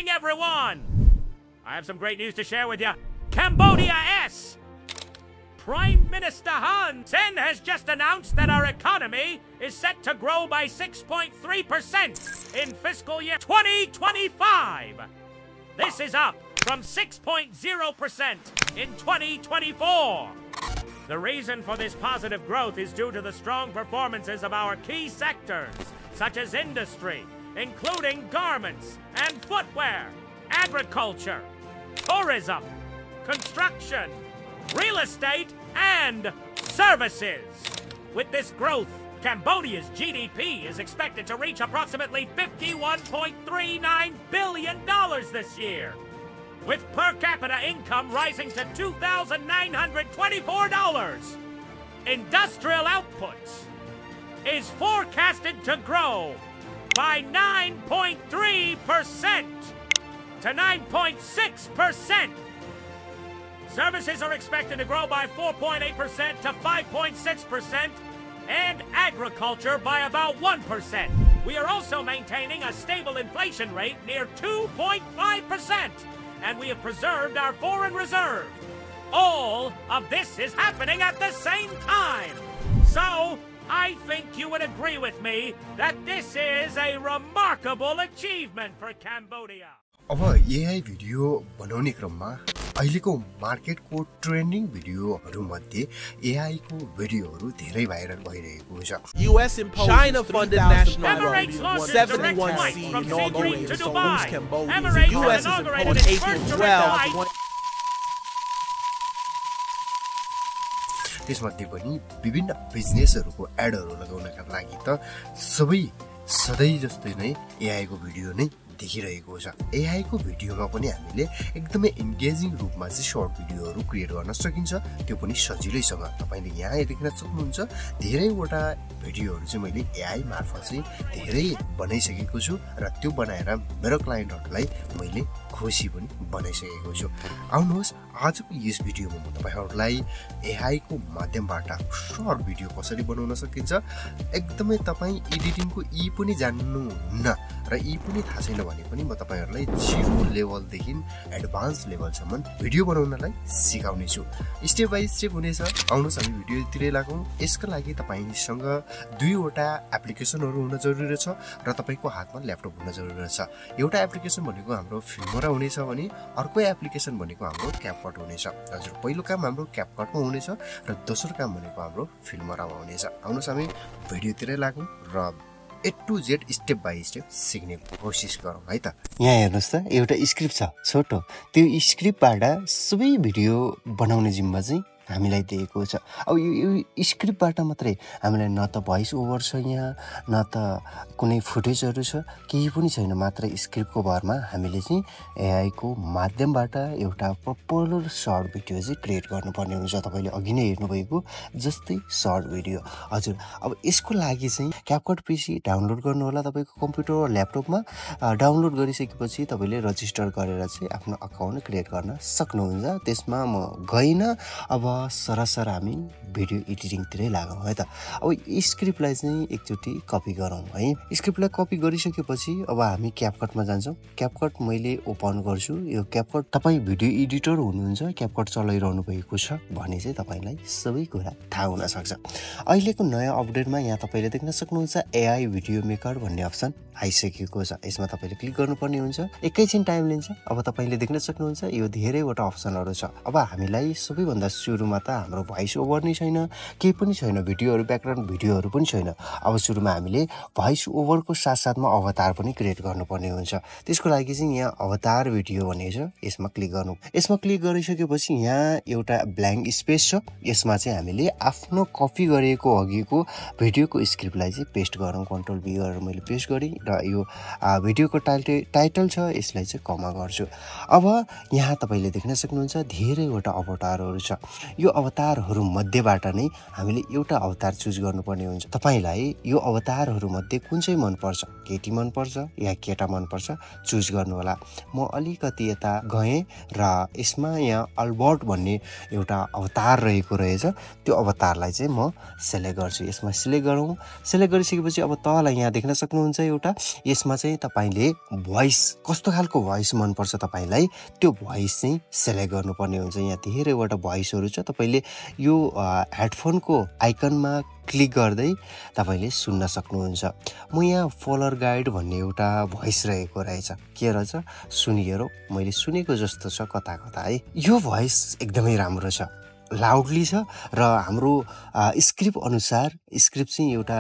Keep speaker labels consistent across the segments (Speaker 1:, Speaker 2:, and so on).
Speaker 1: morning, everyone! I have some great news to share with you. Cambodia S! Prime Minister Hun Sen has just announced that our economy is set to grow by 6.3% in fiscal year 2025. This is up from 6.0% in 2024. The reason for this positive growth is due to the strong performances of our key sectors, such as industry, including garments and footwear, agriculture, tourism, construction, real estate, and services. With this growth, Cambodia's GDP is expected to reach approximately $51.39 billion this year, with per capita income rising to $2,924. Industrial output is forecasted to grow by 9.3% to 9.6%. Services are expected to grow by 4.8% to 5.6%, and agriculture by about 1%. We are also maintaining a stable inflation rate near 2.5%, and we have preserved our foreign reserve. All of this is happening at the same time. So, I think you would agree with me that this is a remarkable achievement for Cambodia.
Speaker 2: अब AI video बनाउने क्रममा अहिलेको मार्केटको trending भिडियोहरु मध्ये AI को भिडियोहरु धेरै viral भइरहेको छ।
Speaker 3: US imposed China-funded national
Speaker 1: Emirates launches direct flight from Singapore to Dubai.
Speaker 3: Emirates has inaugurated its first direct flight.
Speaker 2: त्यसमध्ये पनि विभिन्न बिजनेसहरुको एडहरु लगाउनका लागि त सबै सधैं जस्तै नै AI को भिडियो नै देखिरहेको छ। AI को भिडियोमा पनि हामीले एकदमै एन्गेजिङ रूपमा चाहिँ शॉर्ट भिडियोहरु क्रिएट गर्न सकिन्छ, त्यो पनि सजिलैसँग। तपाईले यहाँ देख्न सक्नुहुन्छ धेरैवटा भिडियोहरु चाहिँ मैले AI मार्फत चाहिँ धेरै बनाइसकेको छु र त्यो बनाएर मेरो क्लाइन्टहरुलाई मैले खुशी पनि बनाइसकेको छु। आउनुहोस् आजको यस भिडियोमा म तपाईहरुलाई AI को माध्यमबाट शॉर्ट भिडियो कसरी बनाउन सकिन्छ, एकदमै तपाई एडिटिङको ई पनि जान्नुहुन्न र ई पनि थाहा छैन भने पनि म तपाईहरुलाई जिरो लेभल देखि एडभान्स लेभल सम्म भिडियो बनाउनलाई सिकाउने छु। स्टेप बाइ स्टेप हुनेछ। आउनुहोस् हामी भिडियोतिरै लागौं। यसका लागि तपाईसँग दुईवटा एप्लिकेसनहरु हुन जरुरी छ र तपाईको हातमा ल्यापटप हुन जरुरी छ। एउटा एप्लिकेसन भनेको हाम्रो फिल्मरा हुनेछ भने अर्को एप्लिकेसन भनेको हाम्रो क्यापकट हुनेछ। हजुर, पहिलो काम हाम्रो क्यापकटमा हुनेछ र दोस्रो काम भनेको हाम्रो फिल्मरामा हुनेछ। आउनुहोस् हामी भिडियोतिरै लागौं र A to Z step by step सिक्ने कोसिस गरौँ है त। यहाँ हेर्नुस् त एउटा स्क्रिप्ट छ छोटो, त्यो स्क्रिप्टबाट सबै भिडियो बनाउने जिम्मा चाहिँ हामीलाई दिएको छ। अब यो स्क्रिप्टबाट मात्रै हामीलाई न त भोइस ओभर छ यहाँ, न त कुनै फुटेजहरु छ, केही पनि छैन, मात्र स्क्रिप्टको भरमा हामीले चाहिँ AI को माध्यमबाट एउटा प्रपर शॉर्ट भिडियो चाहिँ क्रिएट गर्नुपर्ने हुन्छ। तपाईले अघि नै हेर्नु भएको जस्तै शॉर्ट भिडियो। हजुर, अब यसको लागि चाहिँ क्यापकट पीसी डाउनलोड गर्नु होला तपाईको कम्प्युटर वा ल्यापटपमा। डाउनलोड गरिसकेपछि तपाईले रजिस्टर गरेर चाहिँ आफ्नो अकाउन्ट क्रिएट गर्न सक्नुहुन्छ। त्यसमा म गइन, अब सरसर हामी भिडियो एडिटिङ तिरै लागौं है त। अब स्क्रिप्टलाई चाहिँ एकचोटी कपी गरौँ है। स्क्रिप्टलाई कपी गरिसकेपछि अब हामी क्यापकटमा जान्छौं। क्यापकट मैले ओपन गर्छु। यो क्यापकट तपाई भिडियो एडिटर हुनुहुन्छ, क्यापकट चलाइरहनु भएको छ भने चाहिँ तपाईलाई सबै कुरा थाहा हुन सक्छ। अहिलेको नयाँ अपडेटमा यहाँ तपाईले देख्न सक्नुहुन्छ AI भिडियो मेकर भन्ने अप्सन आइसकेको छ। यसमा तपाईले क्लिक गर्नुपर्ने हुन्छ। एकैछिन टाइम लिन्छ। अब तपाईले देख्न सक्नुहुन्छ यो धेरैवटा अप्सनहरु छ। अब हामीलाई सबैभन्दा सुरुमा त हाम्रो भोइस ओभर नै छैन, केही पनि छैन, भिडियोहरु ब्याकग्राउन्ड भिडियोहरु पनि छैन। अब सुरुमा हामीले भोइस ओभरको साथसाथमा अवतार पनि क्रिएट गर्नुपर्ने हुन्छ। त्यसको लागि चाहिँ यहाँ अवतार भिडियो भनेको छ, यसमा क्लिक गर्नु। यसमा क्लिक गरिसकेपछि यहाँ एउटा ब्ल्याङ्क स्पेस छ। यसमा चाहिँ हामीले आफ्नो कपी गरेको अघिको भिडियोको स्क्रिप्टलाई चाहिँ पेस्ट गरौँ। कन्ट्रोल भी गरेर मैले पेस्ट गरे र यो भिडियोको टाइटल छ, यसलाई चाहिँ कमा गर्छु। अब यहाँ तपाईले देख्न सक्नुहुन्छ धेरैवटा अवतारहरु छ। यो अवतारहरू मध्येबाट नै हामीले एउटा अवतार चुज गर्नुपर्ने हुन्छ। तपाईलाई यो अवतारहरू मध्ये कुन चाहिँ मन पर्छ, केटी मन पर्छ या केटा मन पर्छ चुज गर्नु होला। म अलिकति यता गएँ र यसमा यहाँ अल्बर्ट भन्ने एउटा अवतार रहेको रहेछ, त्यो अवतारलाई चाहिँ म सेलेक्ट गर्छु। यसमा सिलेक्ट गरौँ। सिलेक्ट गरिसकेपछि अब तल यहाँ देख्न सक्नुहुन्छ एउटा, यसमा चाहिँ तपाईले भोइस कस्तो खालको भोइस मन पर्छ तपाईलाई त्यो भोइस चाहिँ सेलेक्ट गर्नुपर्ने हुन्छ। यहाँ धेरैवटा भोइसहरू छ, तपाईले यो हेडफोनको आइकनमा क्लिक गर्दै तपाईले सुन्न सक्नुहुन्छ। म यहाँ फलोअर गाइड भन्ने एउटा भोइस रहेको रहेछ, के रहेछ सुनिहेरौँ। मैले सुनेको जस्तो छ कता कता है। यो भोइस एकदमै राम्रो छ, लाउडली छ र हाम्रो स्क्रिप्ट अनुसार, स्क्रिप्ट चाहिँ एउटा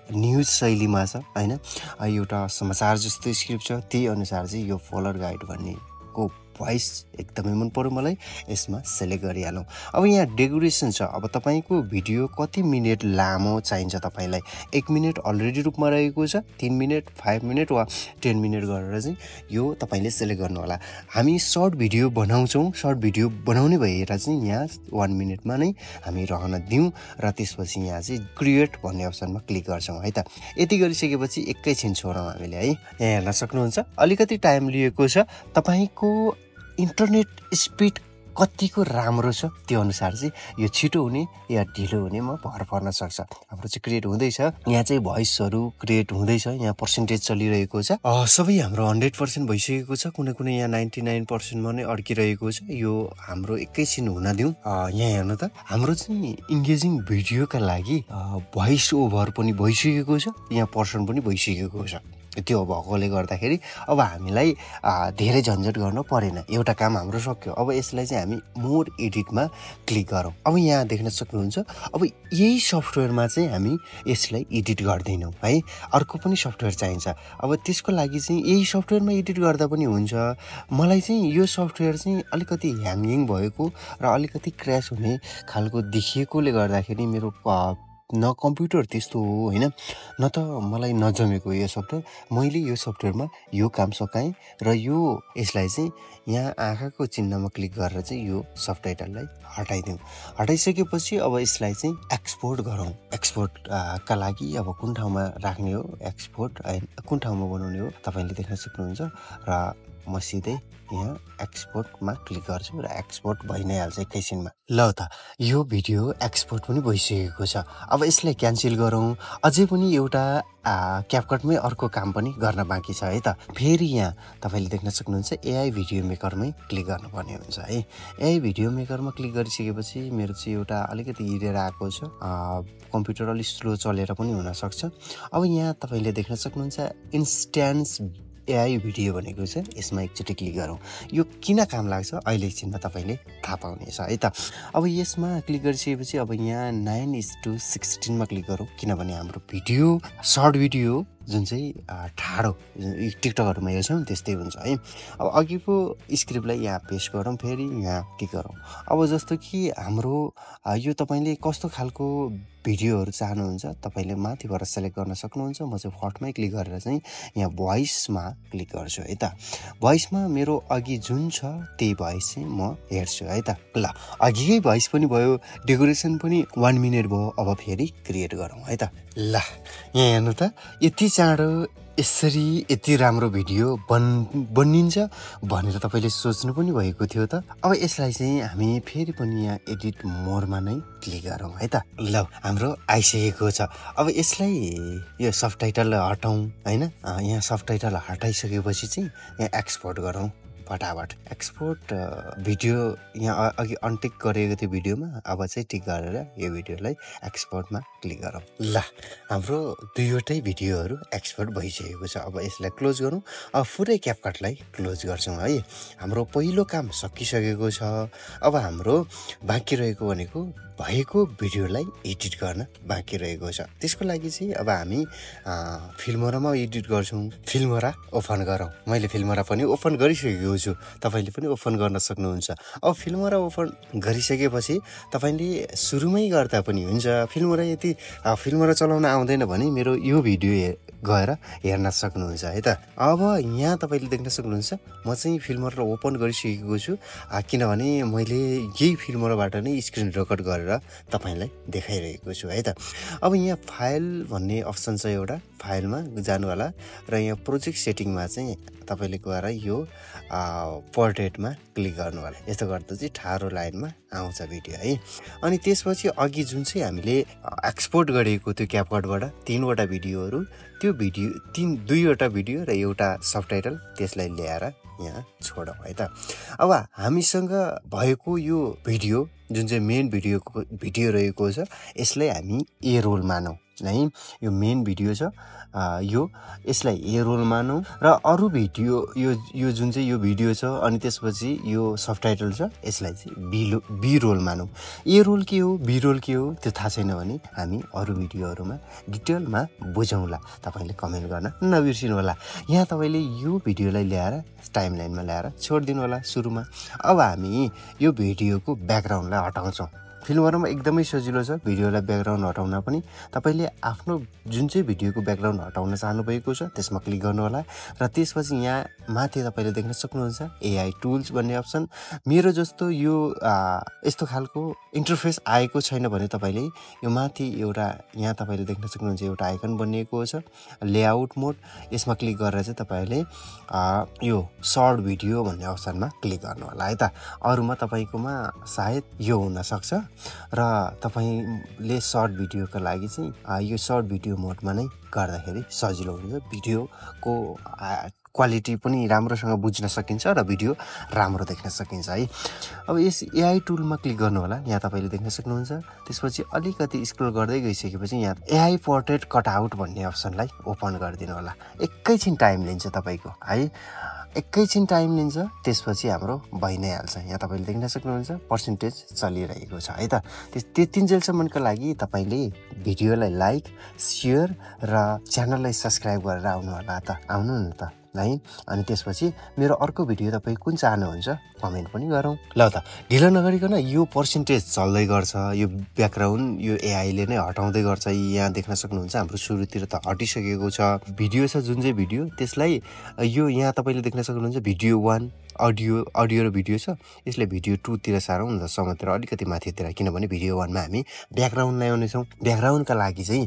Speaker 2: न्युज शैलीमा छ हैन, एउटा समाचार जस्तो स्क्रिप्ट छ, त्यही अनुसार चाहिँ यो फलोअर गाइड भन्नेको भोइस एकदमै मन पर्यो मलाई। यसमा सेलेक्ट गरिहालौँ। अब यहाँ डेकोरेसन छ। अब तपाईको भिडियो कति मिनेट लामो चाहिन्छ तपाईलाई, 1 मिनेट अलरेडी रूपमा रहेको छ, 3 मिनेट 5 मिनेट वा 10 मिनेट गरेर चाहिँ यो तपाईले सेलेक्ट गर्नु होला। हामी सर्ट भिडियो बनाउँछौँ, सर्ट भिडियो बनाउने भएर चाहिँ यहाँ 1 मिनेटमा नै हामी रहन दिउँ र त्यसपछि यहाँ चाहिँ क्रिएट भन्ने अप्सनमा क्लिक गर्छौँ है त। यति गरिसकेपछि एकैछिन छोडौँ हामीले है। यहाँ हेर्न सक्नुहुन्छ अलिकति टाइम लिएको छ। तपाईको इन्टरनेट स्पिड कतिको राम्रो छ त्यो अनुसार चाहिँ यो छिटो हुने या ढिलो हुने म भर पर्न सक्छ। हाम्रो चाहिँ क्रिएट हुँदैछ, यहाँ चाहिँ भोइसहरू क्रिएट हुँदैछ, यहाँ पर्सेन्टेज चलिरहेको छ। सबै हाम्रो 100% भइसकेको छ, कुनै कुनै यहाँ 99% मा नै अड्किरहेको छ। यो हाम्रो एकैछिन हुन दिउँ। यहाँ हेर्नु त हाम्रो चाहिँ इन्गेजिङ भिडियोका लागि भोइस ओभर पनि भइसकेको छ, यहाँ पर्सन पनि भइसकेको छ। त्यो भएकोले गर्दाखेरि अब हामीलाई धेरै झन्झट गर्न परेन, एउटा काम हाम्रो सक्यो। अब यसलाई चाहिँ हामी मोर एडिटमा क्लिक गरौँ। अब यहाँ देख्न सक्नुहुन्छ अब यही सफ्टवेयरमा चाहिँ हामी यसलाई एडिट गर्दैनौँ है, अर्को पनि सफ्टवेयर चाहिन्छ। अब त्यसको लागि चाहिँ यही सफ्टवेयरमा एडिट गर्दा पनि हुन्छ। मलाई चाहिँ यो सफ्टवेयर चाहिँ अलिकति ह्याङ्गिङ भएको र अलिकति क्र्यास हुने खालको देखिएकोले गर्दाखेरि मेरो न कम्प्युटर त्यस्तो हो हैन, न त मलाई नजमेको यो सफ्टवेयर। मैले यो सफ्टवेयरमा यो काम सकाएँ र यसलाई चाहिँ यहाँ आँखाको चिन्हमा क्लिक गरेर चाहिँ यो सबटाइटललाई हटाइदिउँ। हटाइसकेपछि अब यसलाई चाहिँ एक्सपोर्ट गरौँ। एक्सपोर्ट का लागि अब कुन ठाउँमा राख्ने हो, एक्सपोर्ट कुन ठाउँमा बनाउने हो तपाईले देख्न सक्नुहुन्छ र म सिधै यहाँ एक्सपोर्टमा क्लिक गर्छु र एक्सपोर्ट भइ नै हाल्छ एकैछिनमा। ल त यो भिडियो एक्सपोर्ट पनि भइसकेको छ। अब यसलाई क्यान्सल गरौँ। अझै पनि एउटा क्यापकटमै अर्को काम पनि गर्न बाँकी छ है त। फेरि यहाँ तपाईले देख्न सक्नुहुन्छ एआई भिडियो मेकरमै क्लिक गर्नुपर्ने हुन्छ है। एआई भिडियो मेकरमा क्लिक गरिसकेपछि मेरो चाहिँ एउटा अलिकति हिरेर आएको छ, कम्प्युटर अलिक स्लो चलेर पनि हुन सक्छ। अब यहाँ तपाईले देख्न सक्नुहुन्छ इन्स्ट्यान्स एआई भिडियो भनेको छ, यसमा एकचोटि क्लिक गरौँ। यो किन काम लाग्छ अहिले एकछिनमा तपाईले थाहा पाउनेछ है त। अब यसमा क्लिक गरिसकेपछि अब यहाँ 9:16 मा क्लिक गरौँ, किनभने हाम्रो भिडियो सर्ट भिडियो जुन चाहिँ ठाडो टिकटकहरुमा हेर्छौं त्यस्तै हुन्छ है। अब अघिको स्क्रिप्टलाई यहाँ पेस्ट गरौँ, फेरि यहाँ क्लिक गरौँ। अब जस्तो कि हाम्रो यो तपाईले कस्तो खालको भिडियोहरु चाहनुहुन्छ तपाईले माथिबाट सेलेक्ट गर्न सक्नुहुन्छ। म चाहिँ फर्स्टमै क्लिक गरेर चाहिँ यहाँ भोइसमा क्लिक गर्छु है त। भोइसमा मेरो अघि जुन छ त्यही भोइस चाहिँ म हेर्छु है त। ल अघिकै भोइस पनि भयो, डेकोरेसन पनि 1 मिनेट भयो। अब फेरि क्रिएट गरौँ है त। ल यहाँ हेर्नु त यति चाँडो यसरी यति राम्रो भिडियो बनिन्छ भनेर तपाईले सोच्नु पनि भएको थियो त। अब यसलाई चाहिँ हामी फेरि पनि यहाँ एडिट मोडमा नै क्लिक गरौँ है त। ल हाम्रो आइसकेको छ। अब यसलाई यो सबटाइटल हटाउँ हैन। यहाँ सबटाइटल हटाइसकेपछि चाहिँ यहाँ एक्सपोर्ट गरौँ फटाफट। एक्सपोर्ट भिडियो यहाँ अघि अनटिक गरेको थियो भिडियोमा, अब चाहिँ टिक गरेर यो भिडियोलाई एक्सपोर्टमा क्लिक गरौँ। ल हाम्रो दुईवटै भिडियोहरू एक्सपोर्ट भइसकेको छ। अब यसलाई क्लोज गरौँ। अब पुरै क्यापकटलाई क्लोज गर्छौँ है। हाम्रो पहिलो काम सकिसकेको छ। अब हाम्रो बाँकी रहेको भनेको भएको भिडियोलाई एडिट गर्न बाँकी रहेको छ। त्यसको लागि चाहिँ अब हामी फिल्मोरामा एडिट गर्छौँ। फिल्मोरा ओपन गरौँ। मैले फिल्मोरा पनि ओपन गरिसकेको छु, तपाईँले पनि ओपन गर्न सक्नुहुन्छ। अब फिल्मोरा ओपन गरिसकेपछि तपाईँले सुरुमै गर्दा पनि हुन्छ। फिल्मोरा चलाउन आउँदैन भने मेरो यो भिडियो गएर हेर्न सक्नुहुन्छ है त। अब यहाँ तपाईँले देख्न सक्नुहुन्छ म चाहिँ फिल्मोरा ओपन गरिसकेको छु, किनभने मैले यही फिल्मोराबाट नै स्क्रिन रेकर्ड गरेर तपाईँलाई देखाइरहेको छु है त। अब यहाँ फाइल भन्ने अप्सन छ, एउटा फाइलमा जानु होला र यहाँ प्रोजेक्ट सेटिङमा चाहिँ तपाईँले गएर यो पोर्ट्रेटमा क्लिक गर्नु होला। यस्तो गर्दा चाहिँ ठाडो लाइनमा आउँछ भिडियो है। अनि त्यसपछि अघि जुन चाहिँ हामीले एक्सपोर्ट गरेको त्यो क्यापकटबाट 3वटा भिडियोहरू, त्यो भिडियो 2वटा भिडियो र एउटा सबटाइटल त्यसलाई ल्याएर यहाँ छोडौँ है त। अब हामीसँग भएको यो भिडियो जुन चाहिँ मेन भिडियो रहेको छ, यसलाई हामी ए रोल मानौँ है। यो मेन भिडियो छ, यसलाई ए रोल मानौँ र अरू भिडियो यो जुन चाहिँ यो भिडियो छ अनि त्यसपछि यो सबटाइटल छ, यसलाई चाहिँ बी रोल मानौँ। ए रोल के हो, बी रोल के हो त्यो थाहा छैन भने हामी अरू भिडियोहरूमा डिटेलमा बुझौँला। तपाईँले कमेन्ट गर्न नबिर्सिनु होला। यहाँ तपाईँले यो भिडियोलाई ल्याएर टाइमलाइनमा ल्याएर छोडिदिनु होला सुरुमा। अब हामी यो भिडियोको ब्याकग्राउन्डलाई हटाउँछौँ। फिल्मोरामा एकदमै सजिलो छ भिडियोलाई ब्याकग्राउन्ड हटाउन पनि। तपाईँले आफ्नो जुन चाहिँ भिडियोको ब्याकग्राउन्ड हटाउन चाहनुभएको छ त्यसमा क्लिक गर्नु होला र त्यसपछि यहाँ माथि तपाईँले देख्न सक्नुहुन्छ एआई टुल्स भन्ने अप्सन। मेरो जस्तो यो यस्तो खालको इन्टरफेस आएको छैन भने तपाईँले यो माथि एउटा यहाँ तपाईँले देख्न सक्नुहुन्छ एउटा आइकन बनिएको छ लेआउट मोड, यसमा क्लिक गरेर चाहिँ तपाईँले यो सर्ट भिडियो भन्ने अप्सनमा क्लिक गर्नु होला है त। अरूमा तपाईँकोमा सायद यो हुनसक्छ र तपाईँले सर्ट भिडियोको लागि चाहिँ यो सर्ट भिडियो मोडमा नै गर्दाखेरि सजिलो हुन्छ। भिडियोको क्वालिटी पनि राम्रोसँग बुझ्न सकिन्छ र भिडियो राम्रो देख्न सकिन्छ है। अब यस एआई टुलमा क्लिक गर्नु होला, यहाँ तपाईँले देख्न सक्नुहुन्छ। त्यसपछि अलिकति स्क्रोल गर्दै गइसकेपछि यहाँ एआई पोर्ट्रेट कटआउट भन्ने अप्सनलाई ओपन गरिदिनु होला। एकैछिन टाइम लिन्छ तपाईँको है, एकैछिन टाइम लिन्छ। त्यसपछि हाम्रो भइ नै हाल्छ। यहाँ तपाईँले देख्न सक्नुहुन्छ पर्सेन्टेज चलिरहेको छ है त। त्यतिन्जेलसम्मको लागि तपाईँले भिडियोलाई लाइक, सेयर र च्यानललाई सब्सक्राइब गरेर आउनु होला त, आउनु न त है। अनि त्यसपछि मेरो अर्को भिडियो तपाईँ कुन चाहनुहुन्छ कमेन्ट पनि गरौँ। ल त ढिलो नगरिकन यो पर्सेन्टेज चल्दै गर्छ, यो ब्याकग्राउन्ड यो एआईले नै हटाउँदै गर्छ। यहाँ देख्न सक्नुहुन्छ हाम्रो सुरुतिर त हटिसकेको छ भिडियो छ जुन चाहिँ भिडियो, त्यसलाई यो यहाँ तपाईँले देख्न सक्नुहुन्छ भिडियो 1 अडियो र भिडियो छ, यसले भिडियो 2 तिर सारौँ न त समातेर अलिकति माथितिर, किनभने भिडियो 1 मा हामी ब्याकग्राउन्ड ल्याउनेछौँ। ब्याकग्राउन्डका लागि चाहिँ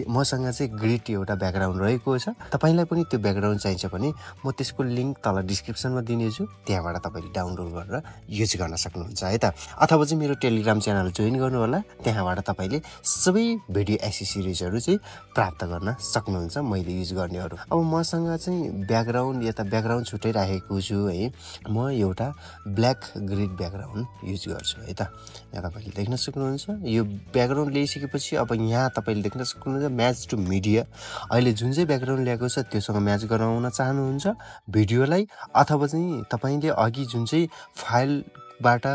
Speaker 2: मसँग चाहिँ ग्रिड एउटा ब्याकग्राउन्ड रहेको छ। तपाईँलाई पनि त्यो ब्याकग्राउन्ड चाहिन्छ भने म त्यसको लिङ्क तल डिस्क्रिप्सनमा दिनेछु, त्यहाँबाट तपाईँले डाउनलोड गरेर युज गर्न सक्नुहुन्छ है त। अथवा चाहिँ मेरो टेलिग्राम च्यानल जोइन गर्नु होला, त्यहाँबाट तपाईँले सबै भिडियो एक्सेसरिजहरू चाहिँ प्राप्त गर्न सक्नुहुन्छ मैले युज गर्नेहरू। अब मसँग चाहिँ ब्याकग्राउन्ड छुट्याइराखेको छु है। म एउटा ब्ल्याक ग्रिड ब्याकग्राउन्ड युज गर्छु है त। यहाँ तपाईँले देख्न सक्नुहुन्छ यो ब्याकग्राउन्ड ल्याइसकेपछि अब यहाँ तपाईँले देख्न सक्नुहुन्छ म्याच टु मिडिया। अहिले जुन चाहिँ ब्याकग्राउन्ड ल्याएको छ त्योसँग म्याच गराउन चाहनुहुन्छ भिडियोलाई, अथवा चाहिँ तपाईँले अघि जुन चाहिँ फाइलबाट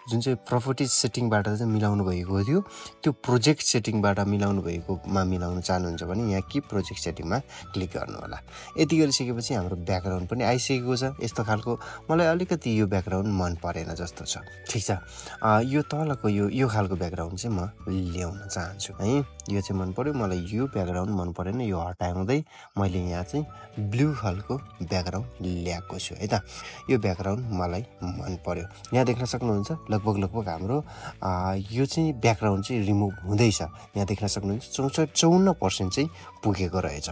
Speaker 2: जुन चाहिँ प्रोपर्टिज सेटिङबाट चाहिँ मिलाउनु भएको थियो त्यो प्रोजेक्ट सेटिङबाट मिलाउनु चाहनुहुन्छ भने यहाँ कि प्रोजेक्ट सेटिङमा क्लिक गर्नु होला। यति गरिसकेपछि हाम्रो ब्याकग्राउन्ड पनि आइसकेको छ। यस्तो खालको मलाई अलिकति यो ब्याकग्राउन्ड मन परेन जस्तो छ, ठिक छ। यो तलको यो खालको ब्याकग्राउन्ड चाहिँ म ल्याउन चाहन्छु है। यो चाहिँ मन पर्यो मलाई, यो ब्याकग्राउन्ड मन परेन, यो हटाउँदै मैले यहाँ चाहिँ ब्लू खालको ब्याकग्राउन्ड ल्याएको छु है त। यो ब्याकग्राउन्ड मलाई मन पर्यो। यहाँ देख्न सक्नुहुन्छ लगभग हाम्रो यो चाहिँ ब्याकग्राउन्ड चाहिँ रिमुभ हुँदैछ। यहाँ देख्न सक्नुहुन्छ 54% चाहिँ पुगेको रहेछ।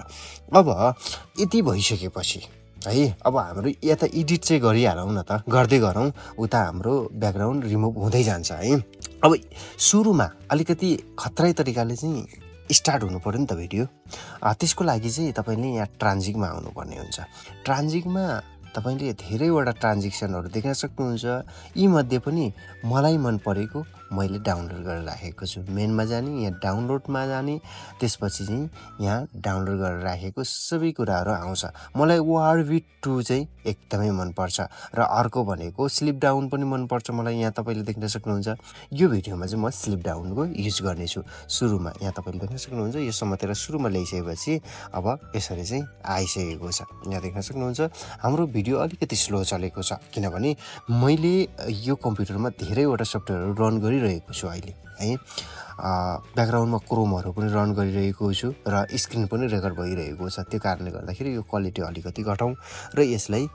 Speaker 2: अब यति भइसकेपछि है अब हाम्रो यता एडिट चाहिँ गरिहालौँ न त, गर्दै गरौँ, उता हाम्रो ब्याकग्राउन्ड रिमुभ हुँदै जान्छ है। अब सुरुमा अलिकति खतरै तरिकाले चाहिँ स्टार्ट हुनु पर्यो नि त भिडियो। त्यसको लागि चाहिँ तपाईँले यहाँ ट्रान्जिकमा आउनुपर्ने हुन्छ। ट्रान्जिकमा तपाईँले धेरैवटा ट्रान्जेक्सनहरू देख्न सक्नुहुन्छ। यी मध्ये पनि मलाई मन परेको मैले डाउनलोड गरेर राखेको छु मेनमा जाने यहाँ डाउनलोडमा जाने त्यसपछि चाहिँ यहाँ डाउनलोड गरेर राखेको सबै कुराहरू आउँछ मलाई वारबिट 2 चाहिँ एकदमै मन पर्छ र अर्को भनेको स्लिप डाउन पनि मन पर्छ मलाई यहाँ तपाईले देख्न सक्नुहुन्छ यो भिडियोमा चाहिँ म स्लिप डाउनको युज गर्ने छु सुरुमा यहाँ तपाईले देख्न सक्नुहुन्छ यो समातेर सुरुमा ल्याइसकेपछि अब यसरी चाहिँ आइसकेको छ यहाँ देख्न सक्नुहुन्छ हाम्रो भिडियो अलिकति स्लो चलेको छ किनभने मैले यो कम्प्युटरमा धेरैवटा सफ्टवेयरहरू रन गरिरहेको छु अहिले है ब्याकग्राउन्डमा क्रोमहरु पनि रन गरिरहेको छु र स्क्रिन पनि रेकर्ड भइरहेको छ त्यो कारणले गर्दाखेरि यो क्वालिटी अलिकति घटाउँ र यसलाई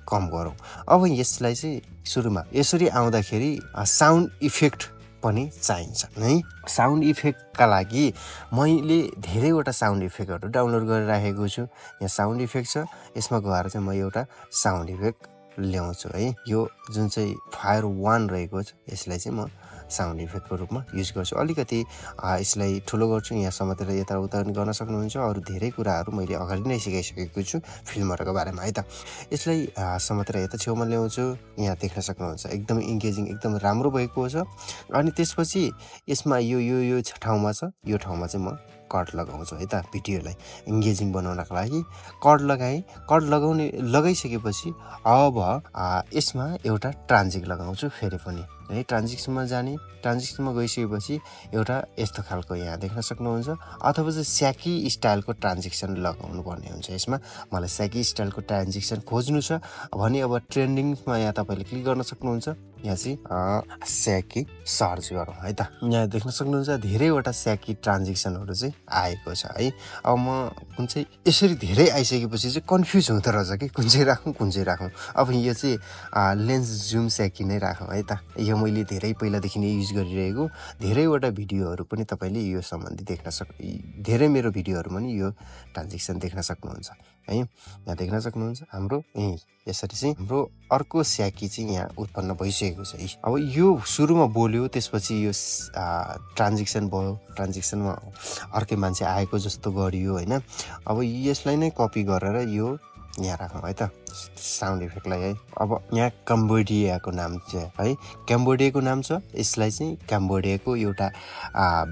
Speaker 2: कम गरौँ अब यसलाई चाहिँ सुरुमा यसरी आउँदाखेरि साउन्ड इफेक्ट पनि चाहिन्छ है साउन्ड इफेक्टका लागि मैले धेरैवटा साउन्ड इफेक्टहरु डाउनलोड गरेर राखेको छु यहाँ साउन्ड इफेक्ट छ यसमा गएर चाहिँ म एउटा साउन्ड इफेक्ट ल्याउँछु है यो जुन चाहिँ फायर 1 रहेको छ यसलाई चाहिँ म साउन्ड इफेक्टको रूपमा युज गर्छु अलिकति यसलाई ठुलो गर्छु यहाँ समातेर यताउता गर्न सक्नुहुन्छ अरु धेरै कुराहरु मैले अगाडि नै सिकाइसकेको छु फिल्महरुको बारेमा है त यसलाई समातेर यता छेउमा ल्याउँछु यहाँ देख्न सक्नुहुन्छ एकदम इंगेजिङ एकदम राम्रो भएको छ अनि त्यसपछि यसमा यो ठाउँमा छ यो ठाउँमा चाहिँ म कट लगाउँछु है त भिडियोलाई इंगेजिङ बनाउनको लागि कट लगाए कट लगाइसकेपछि अब यसमा एउटा ट्रान्जिक लगाउँछु फेरि पनि है ट्रान्जिक्सनमा जाने ट्रान्जिक्सनमा गइसकेपछि एउटा यस्तो खालको यहाँ देख्न सक्नुहुन्छ अथवा चाहिँ स्याकी स्टाइलको ट्रान्जिक्सन लगाउनु पर्ने हुन्छ यसमा मलाई स्याकी स्टाइलको ट्रान्जिक्सन खोज्नु छ भने अब ट्रेन्डिङमा यहाँ तपाईले क्लिक गर्न सक्नुहुन्छ यहाँ चाहिँ स्याकी सर्च गरौँ है त यहाँ देख्न सक्नुहुन्छ धेरैवटा स्याकी ट्रान्जिक्सनहरु चाहिँ आएको छ है अब म कुन चाहिँ यसरी धेरै आइसकेपछि चाहिँ कन्फ्युज हुँदै रहेछ कि कुन चाहिँ राखौं अब यो चाहिँ लेन्स जुम स्याकी नै राखौं है त यो मैले धेरै पहिलादेखि नै युज गरिरहेको धेरैवटा भिडियोहरु पनि तपाईले यो सम्बन्धी देख्न धेरै मेरो भिडियोहरुमा नि यो ट्रान्जिक्सन देख्न सक्नुहुन्छ है यहाँ देख्न सक्नुहुन्छ हाम्रो यसरी चाहिँ हाम्रो अर्को स्याकी चाहिँ यहाँ उत्पन्न भइसकेको छ है अब यो सुरुमा बोल्यो त्यसपछि यो ट्रान्जिक्सन भयो ट्रान्जिक्सनमा अर्कै मान्छे आएको जस्तो गरियो हैन अब यसलाई नै कपी गरेर यो यहाँ राखौं है त साउन्ड इफेक्टलाई है अब यहाँ कम्बोडियाको नाम छ है कम्बोडियाको नाम छ यसलाई चाहिँ कम्बोडियाको एउटा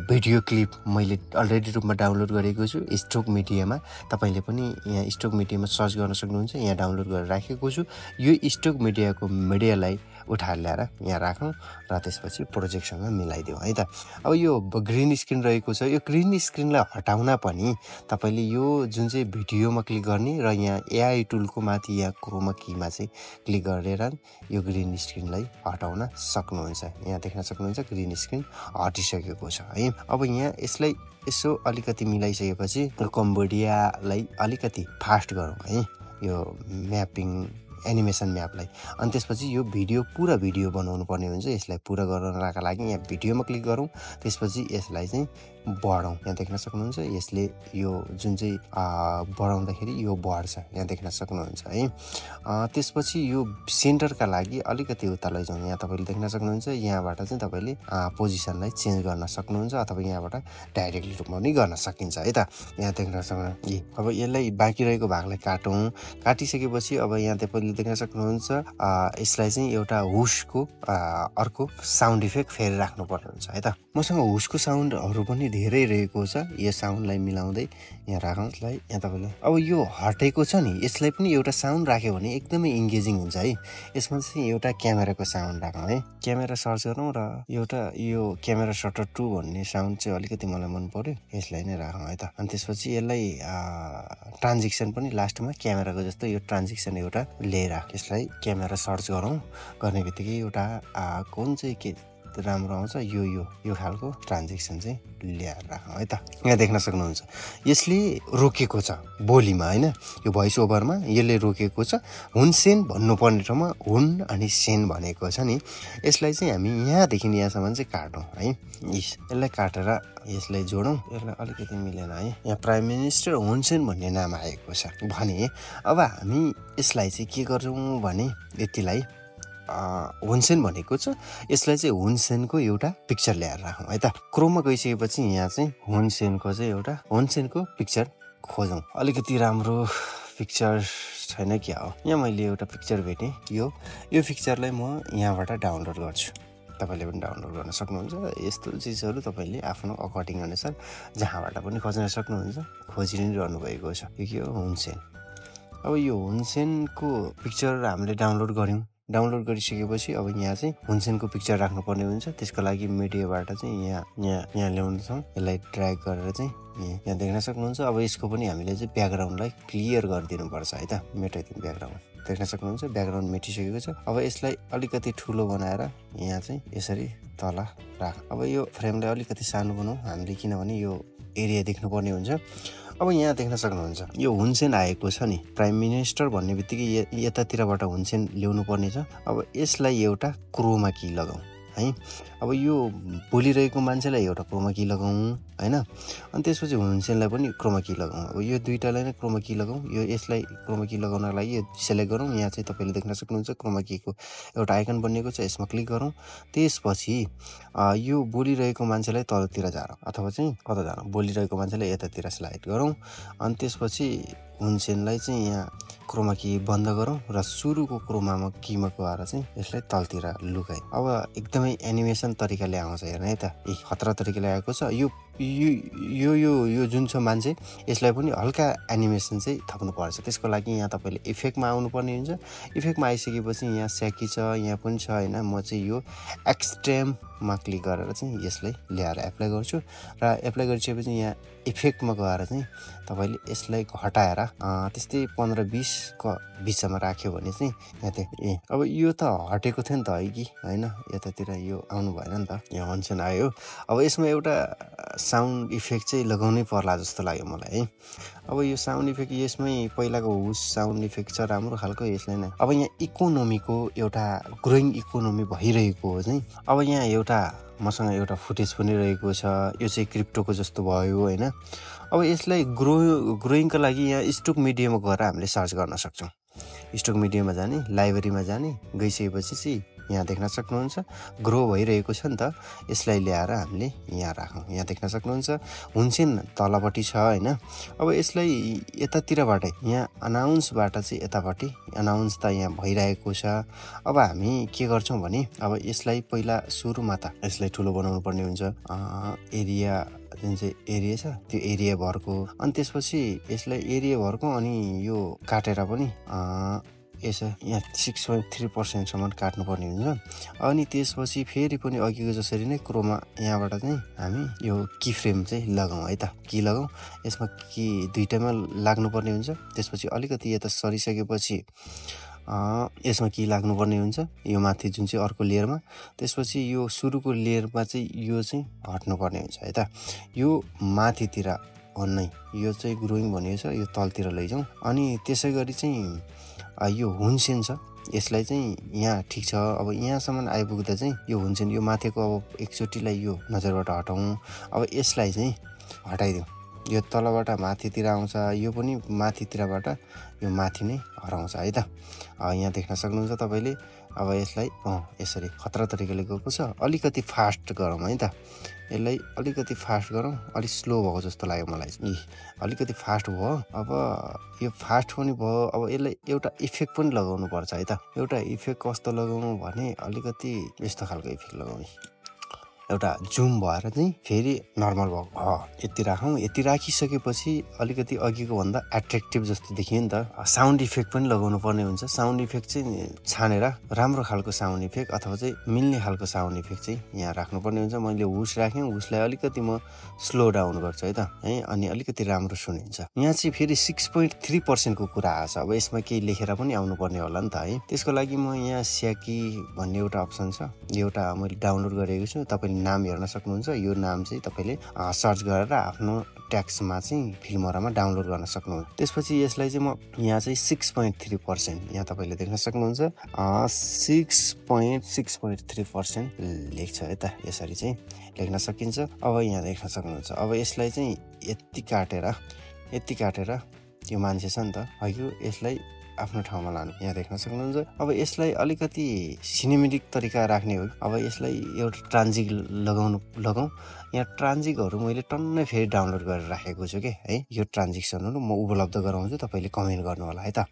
Speaker 2: भिडियो क्लिप मैले अलरेडी रूपमा डाउनलोड गरेको छु स्टोक मिडियामा तपाईले पनि यहाँ स्टोक मिडियामा सर्च गर्न सक्नुहुन्छ यहाँ डाउनलोड गरेर राखेको छु यो स्टोक मिडियाको मिडियालाई उठाएर ल्याएर यहाँ राखौं र त्यसपछि प्रोजेक्टसँग मिलाइदिउँ है त अब यो ग्रीन स्क्रिन रहेको छ यो ग्रीन स्क्रिनलाई हटाउन पनि तपाईले यो जुन चाहिँ भिडियोमा क्लिक गर्ने र यहाँ एआई टुलको माथि यहाँ क्रोमा कीमा चाहिँ क्लिक गरेर यो ग्रीन स्क्रिनलाई हटाउन सक्नुहुन्छ यहाँ देख्न सक्नुहुन्छ ग्रीन स्क्रिन हटिसकेको छ है अब यहाँ यसलाई यसो अलिकति मिलाइसकेपछि कम्बोडियालाई अलिकति फास्ट गरौँ है यो म्यापिङ एनिमेसन म्यापलाई अनि त्यसपछि यो भिडियो पूरा भिडियो बनाउनु पर्ने हुन्छ यसलाई पूरा गर्नका लागि यहाँ भिडियोमा क्लिक गरौँ त्यसपछि यसलाई चाहिँ बढाउँ यहाँ देख्न सक्नुहुन्छ यसले यो जुन चाहिँ बढाउँदाखेरि यो बढ्छ यहाँ देख्न सक्नुहुन्छ है त्यसपछि यो सेन्टरका लागि अलिकति उता लैजाउँ यहाँ तपाईले देख्न सक्नुहुन्छ यहाँबाट चाहिँ तपाईले पोजिसनलाई चेन्ज गर्न सक्नुहुन्छ अथवा यहाँबाट डाइरेक्टली रूपमा पनि गर्न सकिन्छ है त यहाँ देख्न सक्नुहुन्छ अब यसलाई बाँकी रहेको भागलाई काटौँ काटिसकेपछि अब यहाँ तपाईले देख्न सक्नुहुन्छ यसलाई चाहिँ एउटा हुसको अर्को साउन्ड इफेक्ट फेरि राख्नु पर्ने हुन्छ है त मसँग हुसको साउन्डहरु पनि धेरै रहेको छ यो साउन्डलाई मिलाउँदै यहाँ राखौँ यसलाई यहाँ तपाईले अब यो हटेको छ नि यसलाई पनि एउटा साउन्ड राख्यो भने एकदमै इंगेजिङ हुन्छ है यसमा चाहिँ एउटा क्यामेराको साउन्ड राखौँ है क्यामेरा सर्च गरौँ र एउटा यो क्यामेरा शटर 2 भन्ने साउन्ड चाहिँ अलिकति मलाई मन पर्यो यसलाई नै राखौँ है त अनि त्यसपछि यसलाई ट्रान्जिक्सन पनि लास्टमा क्यामेराको जस्तो यो ट्रान्जिक्सन एउटा लिएर यसलाई क्यामेरा सर्च गरौँ गर्ने बित्तिकै एउटा कुन चाहिँ के राम्रो आउँछ यो खालको ट्रान्जिक्सन चाहिँ ल्याएर राखौँ है त यहाँ देख्न सक्नुहुन्छ यसले रोकेको छ बोलीमा हैन यो भोइस ओभरमा यसले रोकेको छ हुनसेन भन्नुपर्ने ठाउँमा हुन अनि सेन भनेको छ नि यसलाई चाहिँ हामी यहाँदेखि यहाँसम्म चाहिँ काटौँ है यसलाई काटेर यसलाई जोडौँ यसलाई अलिकति मिलेन है यहाँ प्राइम मिनिस्टर हुनसेन भन्ने नाम आएको छ भने अब हामी यसलाई चाहिँ के गर्छौँ भने यतिलाई हुनसेन भनेको छ यसलाई चाहिँ हुनसेनको एउटा पिक्चर ल्याएर राखौँ है त क्रोममा गइसकेपछि यहाँ चाहिँ हुनसेनको पिक्चर खोजौँ अलिकति राम्रो पिक्चर छैन क्या हो यहाँ मैले एउटा पिक्चर भेटेँ यो पिक्चरलाई म यहाँबाट डाउनलोड गर्छु तपाईँले पनि डाउनलोड गर्न सक्नुहुन्छ। यस्तो चिजहरू तपाईँले आफ्नो अकर्डिङ अनुसार जहाँबाट पनि खोज्न सक्नुहुन्छ, खोजि नै रहनु भएको छ। यो के हो, हुनसेन। अब यो हुनसेनको पिक्चर हामीले डाउनलोड गऱ्यौँ। डाउनलोड गरिसकेपछि अब यहाँ चाहिँ हुनसेनको पिक्चर राख्नुपर्ने हुन्छ। त्यसको लागि मिडियाबाट चाहिँ यहाँ ल्याउँछौँ। यसलाई ड्र्याग गरेर चाहिँ यहाँ देख्न सक्नुहुन्छ। अब यसको पनि हामीले चाहिँ ब्याकग्राउन्डलाई क्लियर गरिदिनुपर्छ है त, मेटाइदिनु ब्याकग्राउन्ड। देख्न सक्नुहुन्छ ब्याकग्राउन्ड मेटिसकेको छ। अब यसलाई अलिकति ठुलो बनाएर यहाँ चाहिँ यसरी तल राख। अब यो फ्रेमलाई अलिकति सानो बनाऊ हामीले, किनभने यो एरिया देख्नुपर्ने हुन्छ। अब यहाँ देख्न सक्नुहुन्छ यो हुनसेन आएको छ नि, प्राइम मिनिस्टर भन्ने बित्तिकै यतातिरबाट हुनसेन ल्याउनु पर्ने छ। अब यसलाई एउटा क्रोमा की लगाऊ है। अब यो बोलिरहेको मान्छेलाई एउटा क्रोमा की लगाऊ हैन, अनि त्यसपछि हुनसेनलाई पनि क्रोमा की लगाऊ। अब यो दुईटालाई नै क्रोमा की लगाऊ। यो यसलाई क्रोमा की लगाउनको लागि यो सेलेक्ट गरौँ। यहाँ चाहिँ तपाईँले देख्न सक्नुहुन्छ क्रोमा कीको एउटा आइकन बनिएको छ, यसमा क्लिक गरौँ। त्यसपछि यो बोलिरहेको मान्छेलाई तलतिर झारौँ अथवा चाहिँ कता झारौँ, बोलिरहेको मान्छेलाई यतातिर स्लाइड गरौँ। अनि त्यसपछि हुनसेनलाई चाहिँ यहाँ क्रोमा की बन्द गरौँ र सुरुको क्रोमा कीमा गएर चाहिँ यसलाई तलतिर लुकाइ। अब एकदमै एनिमेसन तरिकाले आउँछ हेर्नु है त, खतरा तरिकाले आएको छ। यो जुन छ मान्छे, यसलाई पनि हल्का एनिमेसन चाहिँ थप्नु पर्छ। त्यसको लागि यहाँ तपाईँले इफेक्टमा आउनुपर्ने हुन्छ। इफेक्टमा आइसकेपछि यहाँ स्याकी छ, यहाँ पनि छ हैन। म चाहिँ यो एक्सट्रिममा क्लिक गरेर चाहिँ यसलाई ल्याएर एप्लाई गर्छु र एप्लाई गरिसकेपछि यहाँ इफेक्टमा गएर चाहिँ तपाईँले यसलाई घटाएर त्यस्तै 15-20 को बिचमा राख्यो भने चाहिँ यहाँ अब यो त हटेको थियो नि त है कि हैन, यतातिर यो आउनु भएन नि त, यहाँ हुनसेन आयो। अब यसमा एउटा साउन्ड इफेक्ट चाहिँ लगाउनै पर्ला जस्तो लाग्यो मलाई है। अब यो साउन्ड इफेक्ट यसमै पहिलाको हुस साउन्ड इफेक्ट छ राम्रो खालको, यसलाई नै अब यहाँ इकोनोमीको एउटा ग्रोइङ इकोनोमी भइरहेको हो चाहिँ। अब यहाँ एउटा मसँग एउटा फुटेज पनि रहेको छ, यो चाहिँ क्रिप्टोको जस्तो भयो हैन। अब यसलाई ग्रोइङको लागि यहाँ स्टक मिडियामा गएर हामीले सर्च गर्न सक्छौँ। स्टक मिडियामा जाने, लाइब्रेरीमा जाने, गइसकेपछि चाहिँ यहाँ देख्न सक्नुहुन्छ ग्रो भइरहेको छ नि त। यसलाई ल्याएर हामीले यहाँ राखौँ। यहाँ देख्न सक्नुहुन्छ हुनसेन तलपट्टि छ हैन। अब यसलाई यतातिरबाट यहाँ अनाउन्सबाट चाहिँ यतापट्टि अनाउन्स त यहाँ भइरहेको छ। अब हामी के गर्छौँ भने अब यसलाई पहिला सुरुमा त यसलाई ठुलो बनाउनु पर्ने हुन्छ। एरिया जुन चाहिँ एरिया छ त्यो एरिया भरको, अनि त्यसपछि यसलाई एरिया भरको अनि यो काटेर पनि यसो यहाँ 6.3% काट्नुपर्ने हुन्छ। अनि त्यसपछि फेरि पनि अघिको जसरी नै क्रोमा यहाँबाट चाहिँ हामी यो की फ्रेम चाहिँ लगाउँ है त, की लगाउँ। यसमा की दुईटैमा लाग्नुपर्ने हुन्छ। त्यसपछि अलिकति यता सरिसकेपछि यसमा की लाग्नुपर्ने हुन्छ, यो माथि जुन चाहिँ अर्को लेयरमा। त्यसपछि यो सुरुको लेयरमा चाहिँ यो चाहिँ हट्नुपर्ने हुन्छ है त। यो माथितिर नै यो चाहिँ ग्रोइङ भनेको छ, यो तलतिर लैजाउँ। अनि त्यसै गरी चाहिँ यो हुनसेन छ, यसलाई चाहिँ यहाँ ठिक छ। अब यहाँसम्म आइपुग्दा चाहिँ यो हुनसेन यो माथिको अब एकचोटिलाई यो नजरबाट हटाउँ। अब यसलाई चाहिँ हटाइदिउँ। यो तलबाट माथितिर आउँछ, यो पनि माथितिरबाट यो माथि नै हराउँछ है त। यहाँ देख्न सक्नुहुन्छ तपाईँले। अब यसलाई यसरी खतरा तरिकाले गएको छ। अलिकति फास्ट गरौँ है त, यसलाई अलिकति फास्ट गरौँ। अलिक स्लो भएको जस्तो लाग्यो मलाई। अलिकति फास्ट भयो। अब यो फास्ट पनि भयो। अब यसलाई एउटा इफेक्ट पनि लगाउनु पर्छ है त। एउटा इफेक्ट कस्तो लगाउँ भने अलिकति यस्तो खालको इफेक्ट लगाउँ। एउटा जुम भएर चाहिँ फेरि नर्मल भएको यति राखौँ। यति राखिसकेपछि अलिकति अघिको भन्दा एट्र्याक्टिभ जस्तो देखियो नि त। साउन्ड इफेक्ट पनि लगाउनु पर्ने हुन्छ। साउन्ड इफेक्ट चाहिँ छानेर राम्रो खालको साउन्ड इफेक्ट अथवा चाहिँ मिल्ने खालको साउन्ड इफेक्ट चाहिँ यहाँ राख्नुपर्ने हुन्छ। मैले हुस राखेँ, हुसलाई अलिकति म स्लो डाउन गर्छु है त है, अनि अलिकति राम्रो सुनिन्छ। यहाँ चाहिँ फेरि 6.3% को कुरा आएछ। अब यसमा केही लेखेर पनि आउनुपर्ने होला नि त है। त्यसको लागि म यहाँ स्याकी भन्ने एउटा अप्सन छ, यो एउटा मैले डाउनलोड गरेको छु। तपाईँले नाम हेर्न सक्नुहुन्छ। यो नाम चाहिँ तपाईँले सर्च गरेर आफ्नो ट्याक्समा चाहिँ फिल्मोरामा डाउनलोड गर्न सक्नुहुन्छ। त्यसपछि यसलाई चाहिँ म यहाँ चाहिँ 6.3% यहाँ तपाईँले देख्न सक्नुहुन्छ 6.3% लेख्छ है त। यसरी चाहिँ लेख्न सकिन्छ। अब यहाँ देख्न सक्नुहुन्छ। अब यसलाई चाहिँ यति काटेर यो मान्छे छ नि त अघि, यसलाई आफ्नो ठाउँमा लानु यहाँ देख्न सक्नुहुन्छ अब यसलाई अलिकति सिनेमेटिक तरिका राख्ने हो अब यसलाई एउटा ट्रान्जिक लगाउँ यहाँ ट्रान्जिकहरू मैले टन्नै फेरि डाउनलोड गरेर राखेको छु के है यो ट्रान्जिक्सनहरू म उपलब्ध गराउँछु तपाईले कमेन्ट गर्नु होला है त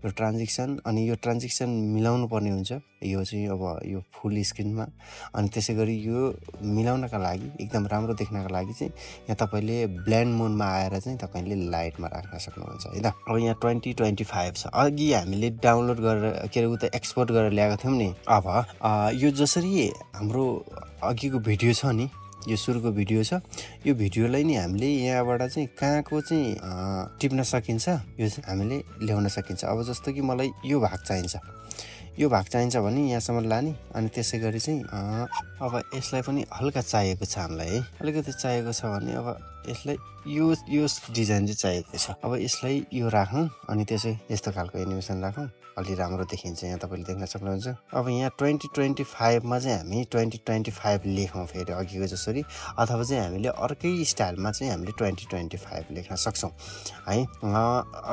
Speaker 2: यो ट्रान्जिक्सन अनि यो ट्रान्जिक्सन मिलाउनु पर्ने हुन्छ यो चाहिँ अब यो फुल स्क्रिनमा अनि त्यसैगरी यो मिलाउनका लागि एकदम राम्रो देख्नका लागि चाहिँ यहाँ तपाईले ब्लेन्ड मोडमा आएर चाहिँ तपाईले लाइटमा राख्न सक्नुहुन्छ है त अब यहाँ 2025 छ अघि हामीले डाउनलोड गरेर के उता एक्सपोर्ट गरेर ल्याएको थियौं नि अब यो जसरी हाम्रो अघिको भिडियो छ नि यो सुरुको भिडियो छ यो भिडियोलाई नि हामीले यहाँबाट चाहिँ कहाँको चाहिँ टिप्न सकिन्छ यो चाहिँ हामीले ल्याउन सकिन्छ अब जस्तो कि मलाई यो भाग चाहिन्छ भने यहाँसम्म लाने अनि त्यसैगरी चाहिँ अब यसलाई पनि हल्का चाहिएको छ हामीलाई है अलिकति चाहिएको छ भने अब यसलाई यो डिजाइन चाहिँ चाहिएको छ अब यसलाई यो राखौं अनि त्यसै यस्तो खालको एनिमेसन राखौं अलि राम्रो देखिन्छ यहाँ तपाईले देख्न सक्नुहुन्छ अब यहाँ 2025 मा चाहिँ हामी 2025 लेखौं फेरि अघिको जसरी अथवा चाहिँ हामीले अर्कै स्टाइलमा चाहिँ हामीले 2025 लेख्न सक्छौं है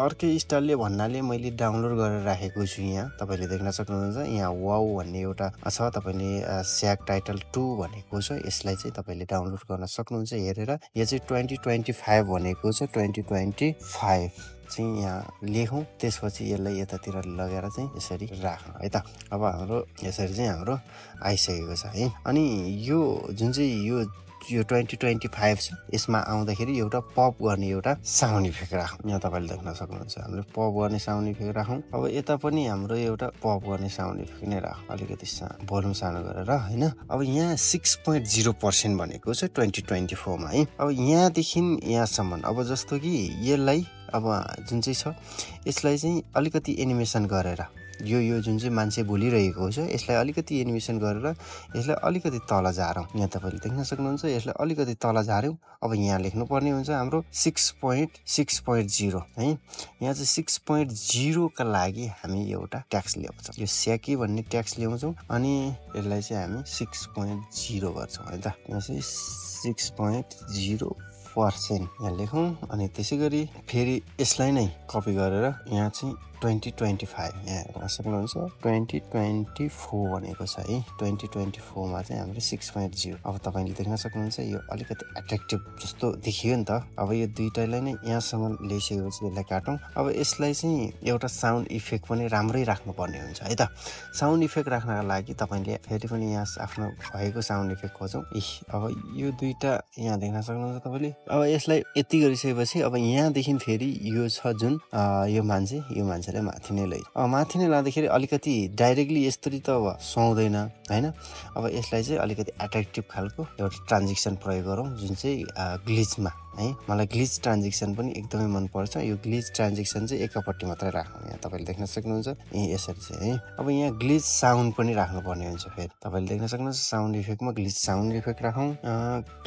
Speaker 2: अर्कै स्टाइलले भन्नाले मैले डाउनलोड गरेर राखेको छु यहाँ तपाईले देख्न सक्नुहुन्छ यहाँ वाउ भन्ने एउटा छ तपाईले स्याग टाइटल 2 भनेको छ यसलाई चाहिँ तपाईले डाउनलोड गर्न सक्नुहुन्छ हेरेर यो चाहिँ 2025 भनेको छ 2025 चाहिँ यहाँ लेखौं त्यसपछि यसलाई यतातिर लगेर चाहिँ यसरी राखौं है त अब हाम्रो यसरी चाहिँ हाम्रो आइसकेको छ है अनि यो जुन चाहिँ यो 2025 छ यसमा आउँदाखेरि एउटा पप गर्ने एउटा साउन्ड इफेक्ट राखौं यहाँ तपाईले देख्न सक्नुहुन्छ हामीले पप गर्ने साउन्ड इफेक्ट राखौं अब यता पनि हाम्रो एउटा पप गर्ने साउन्ड इफेक्ट नै राखौं अलिकति भोल्युम सानो गरेर हैन अब यहाँ 6.0% भनेको छ 2024 मा है अब यहाँदेखि यहाँसम्म अब जस्तो कि यसलाई अब जुन चाहिँ छ यसलाई चाहिँ अलिकति एनिमेसन गरेर यो जुन चाहिँ मान्छे बोलिरहेको छ यसलाई अलिकति एनिमेसन गरेर यसलाई अलिकति तल झारौं यहाँ तपाईले देख्न सक्नुहुन्छ यसलाई अलिकति तल झार्यौं अब यहाँ लेख्नु पर्ने हुन्छ हाम्रो 6.6.0 है यहाँ चाहिँ 6.0 का लागि हामी एउटा ट्याक्स ल्याउँछौं यो स्याकी भन्ने ट्याक्स ल्याउँछौं अनि यसलाई चाहिँ हामी 6.0 गर्छौं है त यहाँ चाहिँ 6.0% यहाँ लेखौं अनि त्यसैगरी फेरि यसलाई नै कपी गरेर यहाँ चाहिँ 2025 यहाँ हेर्न सक्नुहुन्छ 2024 भनेको छ है 2024 मा चाहिँ हाम्रो 6.0 अब तपाईले देख्न सक्नुहुन्छ यो अलिकति एट्र्याक्टिभ जस्तो देखियो नि त अब यो दुईटैलाई नै यहाँसम्म ल्याइसकेपछि यसलाई काटौं अब यसलाई चाहिँ एउटा साउन्ड इफेक्ट पनि राम्रै राख्नु पर्ने हुन्छ है त साउन्ड इफेक्ट राख्नका लागि तपाईले फेरि पनि यहाँ आफ्नो भएको साउन्ड इफेक्ट खोजौं अब यो दुईटा यहाँ देख्न सक्नुहुन्छ तपाईले अब यसलाई यति गरिसकेपछि अब यहाँदेखि फेरि यो छ जुन यो मान्छे माथि नै लाँदाखेरि अलिकति डाइरेक्टली यस्तरी त अब सुहाउँदैन हैन अब यसलाई चाहिँ अलिकति एट्र्याक्टिभ खालको एउटा ट्रान्जिक्सन प्रयोग गरौँ जुन चाहिँ ग्लिचमा है मलाई ग्लिच ट्रान्जिक्सन पनि एकदमै मन पर्छ यो ग्लिच ट्रान्जिक्सन चाहिँ एकपट्टि मात्रै राख्नु यहाँ तपाईले देख्न सक्नुहुन्छ यसरी चाहिँ है अब यहाँ ग्लिच साउन्ड पनि राख्नु पर्ने हुन्छ फेरि तपाईले देख्न सक्नुहुन्छ साउन्ड इफेक्टमा ग्लिच साउन्ड इफेक्ट राखौं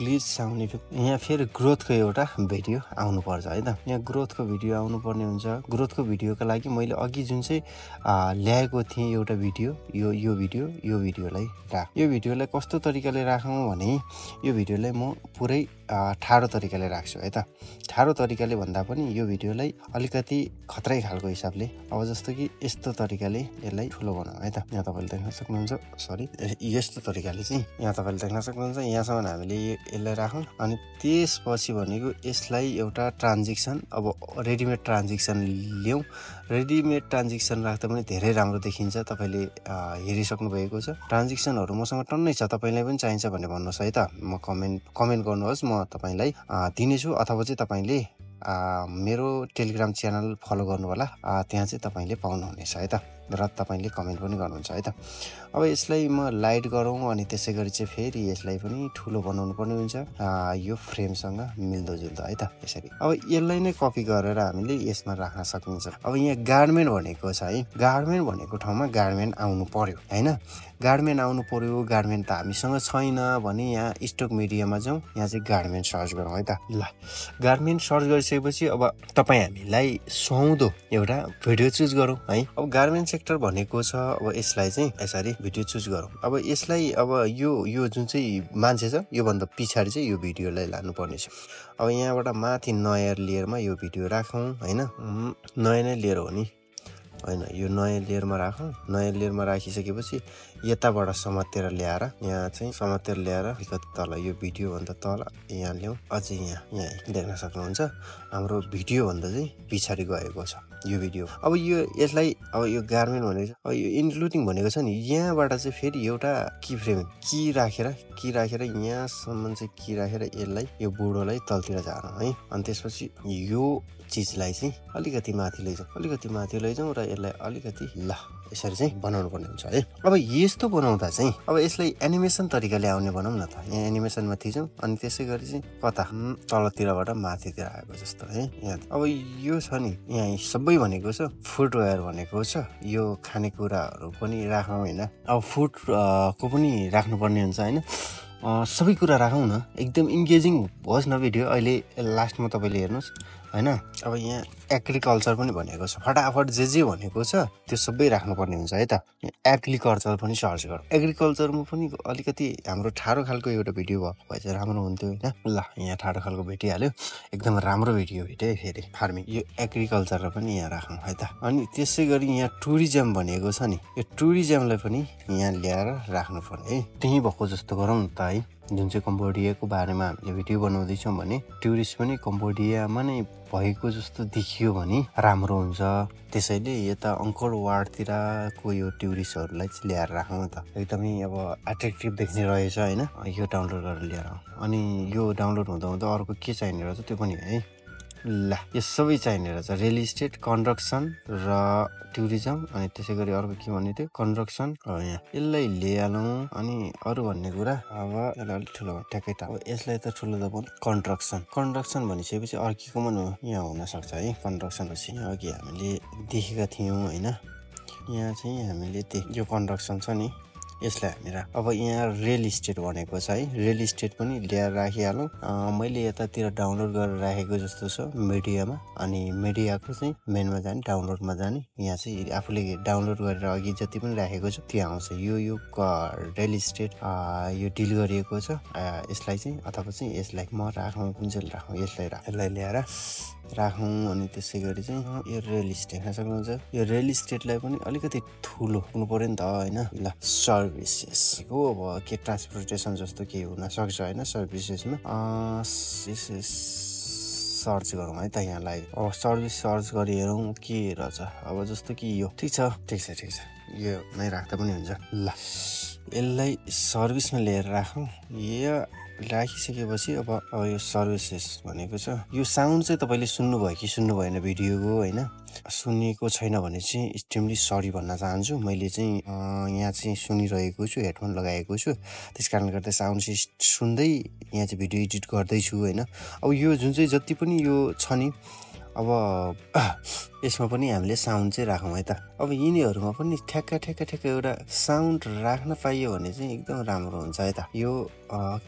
Speaker 2: ग्लिच साउन्ड इफेक्ट यहाँ फेरि ग्रोथको एउटा भिडियो आउनु पर्छ है त यहाँ ग्रोथको भिडियो आउनु पर्ने हुन्छ ग्रोथको भिडियोका लागि मैले अघि जुन चाहिँ ल्याएको थिएँ एउटा भिडियो यो भिडियोलाई यो भिडियोलाई कस्तो तरिकाले राखौं भने यो भिडियोलाई म पुरै ठाडो तरिकाले राख्छु है त ठाडो तरिकाले भन्दा पनि यो भिडियोलाई अलिकति खतरै खालको हिसाबले अब जस्तो कि यस्तो तरिकाले यसलाई ठुलो बनाऊ है त यहाँ तपाईले देख्न सक्नुहुन्छ सरी यस्तो तरिकाले चाहिँ यहाँ तपाईले देख्न सक्नुहुन्छ यहाँसम्म हामीले यसलाई राखौं अनि त्यसपछि भनेको यसलाई एउटा ट्रान्जिक्सन अब रेडिमेड ट्रान्जिक्सन ल्याउँ रेडिमेड ट्रान्जिक्सन राख्दा पनि धेरै राम्रो देखिन्छ तपाईले हेरिसक्नु भएको छ ट्रान्जिक्सनहरु मसँग टन्नै छ तपाईलाई पनि चाहिन्छ भने भन्नुस् है त म कमेन्ट गर्नुहोस् म तपाईलाई दिनेछु अथवा चाहिँ तपाईले मेरो टेलिग्राम च्यानल फलो गर्नु होला त्यहाँ चाहिँ तपाईले पाउनुहुनेछ है त र तपाईले कमेन्ट पनि गर्नुहुन्छ है त अब यसलाई म लाइट गरौँ अनि त्यसैगरी चाहिँ फेरि यसलाई पनि ठुलो बनाउनु पर्ने हुन्छ यो फ्रेमसँग मिल्दोजुल्दो है त यसरी अब यसलाई नै कपी गरेर हामीले यसमा राख्न सकिन्छ अब यहाँ गार्डमेन्ट भनेको छ है गार्डमेन्ट भनेको ठाउँमा गार्डमेन्ट आउनु पर्यो हैन गार्डमेन्ट आउनु पर्यो गार्डमेन्ट त हामीसँग छैन भने यहाँ स्टक मिडियामा जाउँ यहाँ चाहिँ गार्डमेन्ट सर्च गरौँ है त ल गार्डमेन्ट सर्च गरिसकेपछि अब तपाई हामीलाई सुहाउँदो एउटा भिडियो चुज गरौँ है अब गार्डमेन्ट सेक्टर भनेको छ अब यसलाई चाहिँ यसरी भिडियो चुज गरौँ अब यसलाई अब यो जुन चाहिँ मान्छे छ यो भन्दा पछाडी चाहिँ यो भिडियोलाई लानु पर्ने छ अब यहाँबाट माथि नयाँ लेयरमा यो भिडियो राखौँ हैन नयाँ नै लेयर हो नि हैन यो नयाँ लेयरमा राखौं नयाँ लेयरमा राखिसकेपछि यताबाट समातेर ल्याएर यहाँ चाहिँ समातेर ल्याएर अलिकति तल यो भिडियो भन्दा तल यहाँ ल्याउँ अझै यहाँ देख्न सक्नुहुन्छ हाम्रो भिडियो भन्दा चाहिँ पिछाडी गएको छ यो भिडियो अब यो यसलाई अब यो गार्मेन्ट भनेको अब यो इन्क्लुडिङ भनेको छ नि यहाँबाट चाहिँ फेरि एउटा की फ्रेम की राखेर यहाँसम्म चाहिँ की राखेर यसलाई यो बुढोलाई तलतिर झारौँ है अनि त्यसपछि यो चीजलाई चाहिँ अलिकति माथि लैजाउँ र यसलाई अलिकति ल यसरी चाहिँ बनाउनु पर्ने हुन्छ है अब यस्तो बनाउँदा चाहिँ अब यसलाई एनिमेसन तरिकाले आउने बनाउँ न त यहाँ एनिमेसनमा थिचौँ अनि त्यसै गरी चाहिँ कता तलतिरबाट माथितिर आएको जस्तो है यहाँ अब यो छ नि यहाँ सबै भनेको छ फुटवेयर भनेको छ यो खानेकुराहरू पनि राखौँ हैन अब फुड को पनि राख्नुपर्ने हुन्छ हैन सबै कुरा राखौँ न एकदम इन्गेजिङ होस् न भिडियो अहिले लास्टमा तपाईले हेर्नुस् हैन अब यहाँ एग्रिकल्चर पनि भनेको छ फटाफट जे भनेको छ त्यो सबै राख्नुपर्ने हुन्छ है त एग्रिकल्चर पनि सर्च गर एग्रिकल्चरमा पनि अलिकति हाम्रो ठाडो खालको एउटा भिडियो भएको भए चाहिँ राम्रो हुन्थ्यो हैन ल यहाँ ठाडो खालको भेटिहाल्यो एकदम राम्रो भिडियो भेटे फेरि फार्मिङ यो एग्रिकल्चर पनि यहाँ राखौँ है त अनि त्यसै गरी यहाँ टुरिज्म भनेको छ नि यो टुरिज्मलाई पनि यहाँ ल्याएर राख्नुपर्ने है त्यही भएको जस्तो गरौँ न त है जुन चाहिँ कम्बोडियाको बारेमा हामीले भिडियो बनाउँदैछौँ भने टुरिस्ट पनि कम्बोडियामा नै भएको जस्तो देखियो भने राम्रो हुन्छ त्यसैले यता अङ्कोर वार्डतिरको यो टुरिस्टहरूलाई चाहिँ ल्याएर राखौँ त एकदमै अब एट्र्याक्टिभ देख्ने रहेछ हैन यो डाउनलोड गरेर ल्याएर अनि यो डाउनलोड हुँदा हुँदा अर्को के चाहिने रहेछ त्यो पनि है ल यो सबै चाहिने रहेछ रियल इस्टेट कन्स्ट्रक्सन र टुरिज्म अनि त्यसै गरी अर्को के भन्ने थियो कन्स्ट्रक्सन यहाँ यसलाई लिइहालौँ अनि अरू भन्ने कुरा अब यसलाई अलिक ठुलो ठ्याक्कै त अब यसलाई त ठुलो त पनि कन्स्ट्रक्सन भनिसकेपछि अर्कीको पनि यहाँ हुनसक्छ है कन्स्ट्रक्सन पछि अघि हामीले देखेका थियौँ होइन यहाँ चाहिँ हामीले यो कन्स्ट्रक्सन छ नि यसलाई हामी अब यहाँ रियल इस्टेट भनेको छ है रियल इस्टेट पनि ल्याएर राखिहालौँ मैले यतातिर डाउनलोड गरेर राखेको जस्तो छ मिडियामा अनि मिडियाको चाहिँ मेनमा जाने डाउनलोडमा जाने यहाँ चाहिँ आफूले डाउनलोड गरेर अघि जति पनि राखेको छ त्यो आउँछ यो रियल इस्टेट यो डिल गरिएको छ यसलाई चाहिँ अथवा चाहिँ यसलाई म राखौँ कुन चाहिँ राखौँ यसलाई ल्याएर राखौँ अनि त्यसै गरी चाहिँ यो रियल इस्टेट हेर्न सक्नुहुन्छ यो रियल इस्टेटलाई पनि अलिकति ठुलो हुनु पर्यो नि त होइन ल सर्भिसेस हो अब के ट्रान्सपोर्टेसन जस्तो के हुन सक्छ होइन सर्भिसेसमा सर्च गरौँ है त यहाँलाई अब सर्भिस सर्च गरी हेरौँ के रहेछ अब जस्तो कि यो ठिक छ यो नै राख्दा पनि हुन्छ ल यसलाई सर्भिसमा लिएर राखौँ यो राखिसकेपछि अब यो सर्भिसेस भनेको छ यो साउन्ड चाहिँ तपाईँले सुन्नुभयो कि सुन्नु भएन भिडियोको होइन सुनेको छैन भने चाहिँ एक्सट्रिमली सरी भन्न चाहन्छु मैले चाहिँ यहाँ चाहिँ सुनिरहेको छु हेडफोन लगाएको छु त्यस कारणले गर्दा साउन्ड सुन्दै यहाँ चाहिँ भिडियो एडिट गर्दैछु होइन अब यो जुन चाहिँ जति पनि यो छ नि अब यसमा पनि हामीले साउन्ड चाहिँ राखौँ है त अब यिनीहरूमा पनि ठ्याक्क एउटा साउन्ड राख्न पाइयो भने चाहिँ एकदम राम्रो हुन्छ है त यो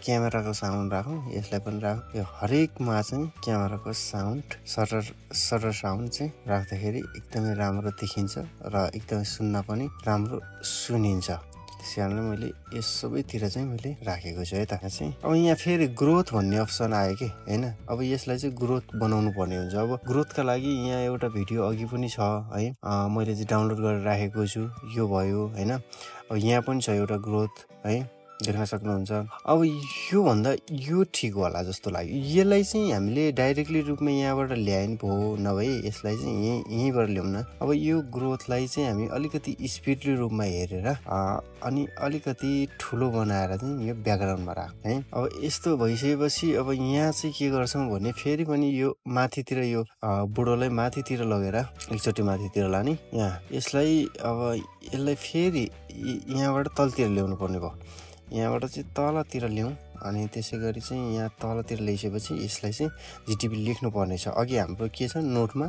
Speaker 2: क्यामेराको साउन्ड राखौँ यसलाई पनि राखौँ यो हरेकमा चाहिँ क्यामेराको साउन्ड सटर साउन्ड चाहिँ राख्दाखेरि एकदमै राम्रो देखिन्छ र एकदमै सुन्न पनि राम्रो सुनिन्छ त्यस कारणले मैले यस सबैतिर चाहिँ मैले राखेको छु है त चाहिँ अब यहाँ फेरि ग्रोथ भन्ने अप्सन आयो कि होइन अब यसलाई चाहिँ ग्रोथ बनाउनु पर्ने हुन्छ अब ग्रोथका लागि यहाँ एउटा भिडियो अघि पनि छ है मैले चाहिँ डाउनलोड गरेर राखेको छु यो भयो होइन अब यहाँ पनि छ एउटा ग्रोथ है देख्न सक्नुहुन्छ अब यो भन्दा यो ठिक होला जस्तो लाग्यो यसलाई चाहिँ हामीले डाइरेक्टली रूपमा यहाँबाट ल्याए नि भयो नभए यसलाई चाहिँ यहीँबाट ल्याउँ न अब यो ग्रोथलाई चाहिँ हामी अलिकति स्पिडली रूपमा हेरेर अनि अलिकति ठुलो बनाएर चाहिँ यो ब्याकग्राउन्डमा राख है अब यस्तो भइसकेपछि अब यहाँ चाहिँ के गर्छौँ भने फेरि पनि यो माथितिर यो बुढोलाई माथितिर लगेर एकचोटि माथितिर लाने यहाँ यसलाई अब यसलाई फेरि यहाँबाट तलतिर ल्याउनु पर्ने भयो यहाँबाट चाहिँ तलतिर ल्याउँ अनि त्यसै गरी चाहिँ यहाँ तलतिर ल्याइसकेपछि यसलाई चाहिँ जिटिपी लेख्नु पर्ने छ अघि हाम्रो के छ नोटमा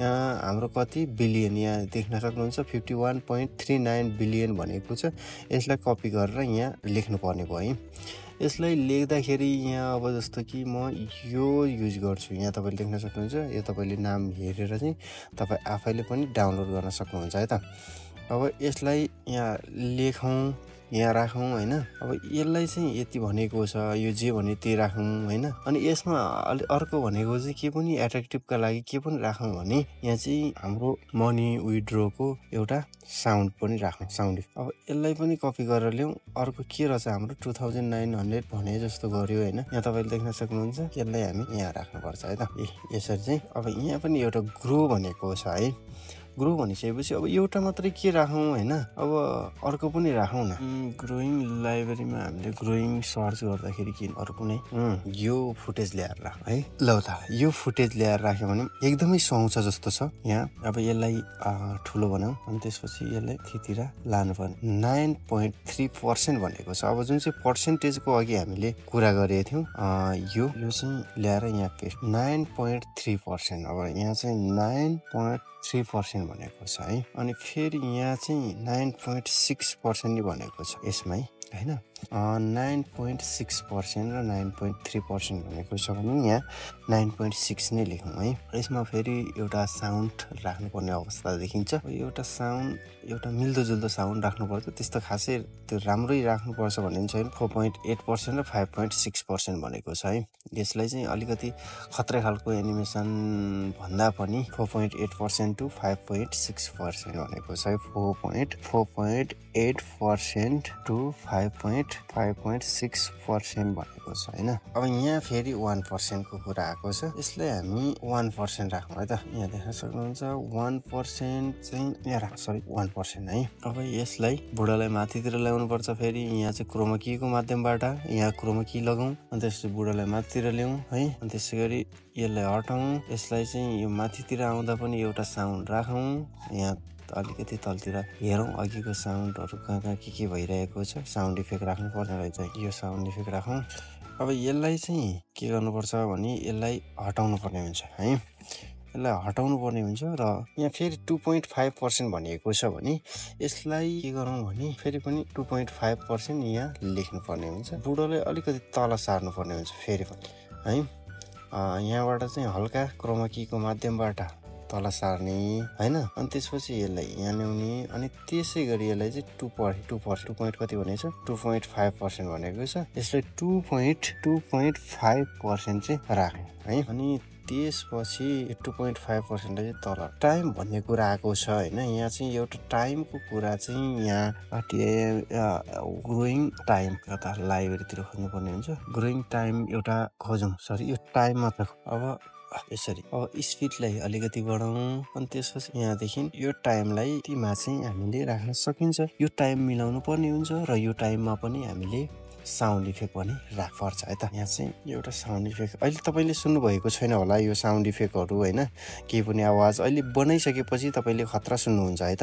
Speaker 2: यहाँ हाम्रो कति बिलियन यहाँ देख्न सक्नुहुन्छ 51.39 बिलियन भनेको छ यसलाई कपी गरेर यहाँ लेख्नु पर्ने भयो है यसलाई लेख्दाखेरि यहाँ अब जस्तो कि म यो युज गर्छु यहाँ तपाईँले देख्न सक्नुहुन्छ यो तपाईँले नाम हेरेर चाहिँ तपाईँ आफैले पनि डाउनलोड गर्न सक्नुहुन्छ है त अब यसलाई यहाँ लेखौँ
Speaker 4: यहाँ राखौँ हैन अब यसलाई चाहिँ यति भनेको छ यो जे भने त्यही राखौँ हैन अनि यसमा अर्को भनेको चाहिँ के पनि एट्र्याक्टिभका लागि के पनि राखौँ भने यहाँ चाहिँ हाम्रो मनी विथड्रोको एउटा साउन्ड पनि राखौँ साउन्ड अब यसलाई पनि कपी गरेर ल्याउँ अर्को के रहेछ हाम्रो 2900 भने जस्तो गर्यो हैन यहाँ तपाईले देख्न सक्नुहुन्छ यसलाई हामी यहाँ राख्नुपर्छ है त यसरी चाहिँ अब यहाँ पनि एउटा ग्रो भनेको छ है ग्रो भनिसकेपछि अब एउटा मात्रै के राखौँ हैन अब अर्को पनि राखौँ न ग्रोइङ लाइब्रेरीमा हामीले ग्रोइङ सर्च गर्दाखेरि के अरु कुनै यो फुटेज ल्याएर राखौँ है ल त यो फुटेज ल्याएर राख्यो भने एकदमै सुहाउँछ जस्तो छ यहाँ अब यसलाई ठुलो बनाऊ अनि त्यसपछि यसलाई थितिर लानुपर्ने 9.3% भनेको छ अब जुन चाहिँ पर्सेन्टेजको अघि हामीले कुरा गरेको थियौं यो चाहिँ ल्याएर यहाँ पेस्ट 9.3% अब यहाँ चाहिँ 9.3% भनेको छ है अनि फेरि यहाँ चाहिँ 9.6% नि भनेको छ यसमै हैन 9.6% र 9.3% भनेको छ भने यहाँ 9.6 नै लेखौँ है यसमा फेरि एउटा साउन्ड राख्नुपर्ने अवस्था देखिन्छ एउटा साउन्ड एउटा मिल्दोजुल्दो साउन्ड राख्नुपर्छ त्यस्तो खासै त्यो राम्रै राख्नुपर्छ भन्ने छैन 4.8% र 5.6% भनेको छ है यसलाई चाहिँ अलिकति खतरे खालको एनिमेसन भन्दा पनि 4.8% to 5.6% भनेको छ 4.8% to 5.6% भनेको छ हैन अब यहाँ फेरि 1% को कुरा आएको छ यसलाई हामी 1% राखौँ है त यहाँ देख्न सक्नुहुन्छ 1% चाहिँ यहाँ राख सरी 1% है अब यसलाई बुढालाई माथितिर ल्याउनु पर्छ फेरि यहाँ चाहिँ क्रोमा कीको माध्यमबाट यहाँ क्रोमा की लगाउँ अनि त्यसपछि बुढालाई माथितिर ल्याउँ है अनि त्यसैगरी यसलाई हटाउँ यसलाई चाहिँ यो माथितिर आउँदा पनि एउटा साउन्ड राखौँ यहाँ अलिकति तलतिर हेरौँ अघिको साउन्डहरु कहाँ के भइरहेको छ साउन्ड इफेक्ट राख्नु पर्ने रहेछ यो साउन्ड इफेक्ट राखौँ अब यसलाई चाहिँ के गर्नुपर्छ भने यसलाई हटाउनु पर्ने हुन्छ है यसलाई हटाउनु पर्ने हुन्छ र यहाँ फेरि 2.5% भनिएको छ भने यसलाई के गरौँ भने फेरि पनि 2.5% यहाँ लेख्नु पर्ने हुन्छ बुढोलाई अलिकति तल सार्नु पर्ने हुन्छ फेरि पनि है यहाँबाट चाहिँ हल्का क्रोमा कीको माध्यमबाट तल सार्ने हैन अनि त्यसपछि यसलाई यहाँ ल्याउने अनि त्यसै गरी यसलाई चाहिँ 2 कति भनेको छ 2.5% भनेको छ यसलाई 2.5% चाहिँ राख्ने है अनि त्यसपछि 2.5% चाहिँ तल टाइम भन्ने कुरा आएको छ हैन यहाँ चाहिँ एउटा टाइमको कुरा चाहिँ यहाँ ग्रोइङ टाइम कता लाइब्रेरीतिर खोज्नु पर्ने हुन्छ ग्रोइङ टाइम एउटा खोजौँ सरी यो टाइम मात्र अब यसरी अब स्पिडलाई अलिकति बढाउँ अनि त्यसपछि यहाँदेखि यो टाइमलाई तीमा चाहिँ हामीले राख्न सकिन्छ यो टाइम मिलाउनु पर्ने हुन्छ र यो टाइममा पनि हामीले साउन्ड इफेक्ट पनि राख्नुपर्छ है त यहाँ चाहिँ एउटा साउन्ड इफेक्ट अहिले तपाईले सुन्नु भएको छैन होला यो साउन्ड इफेक्टहरु हैन केही पनि आवाज अहिले बनाइसकेपछि तपाईले खतरा सुन्नुहुन्छ है त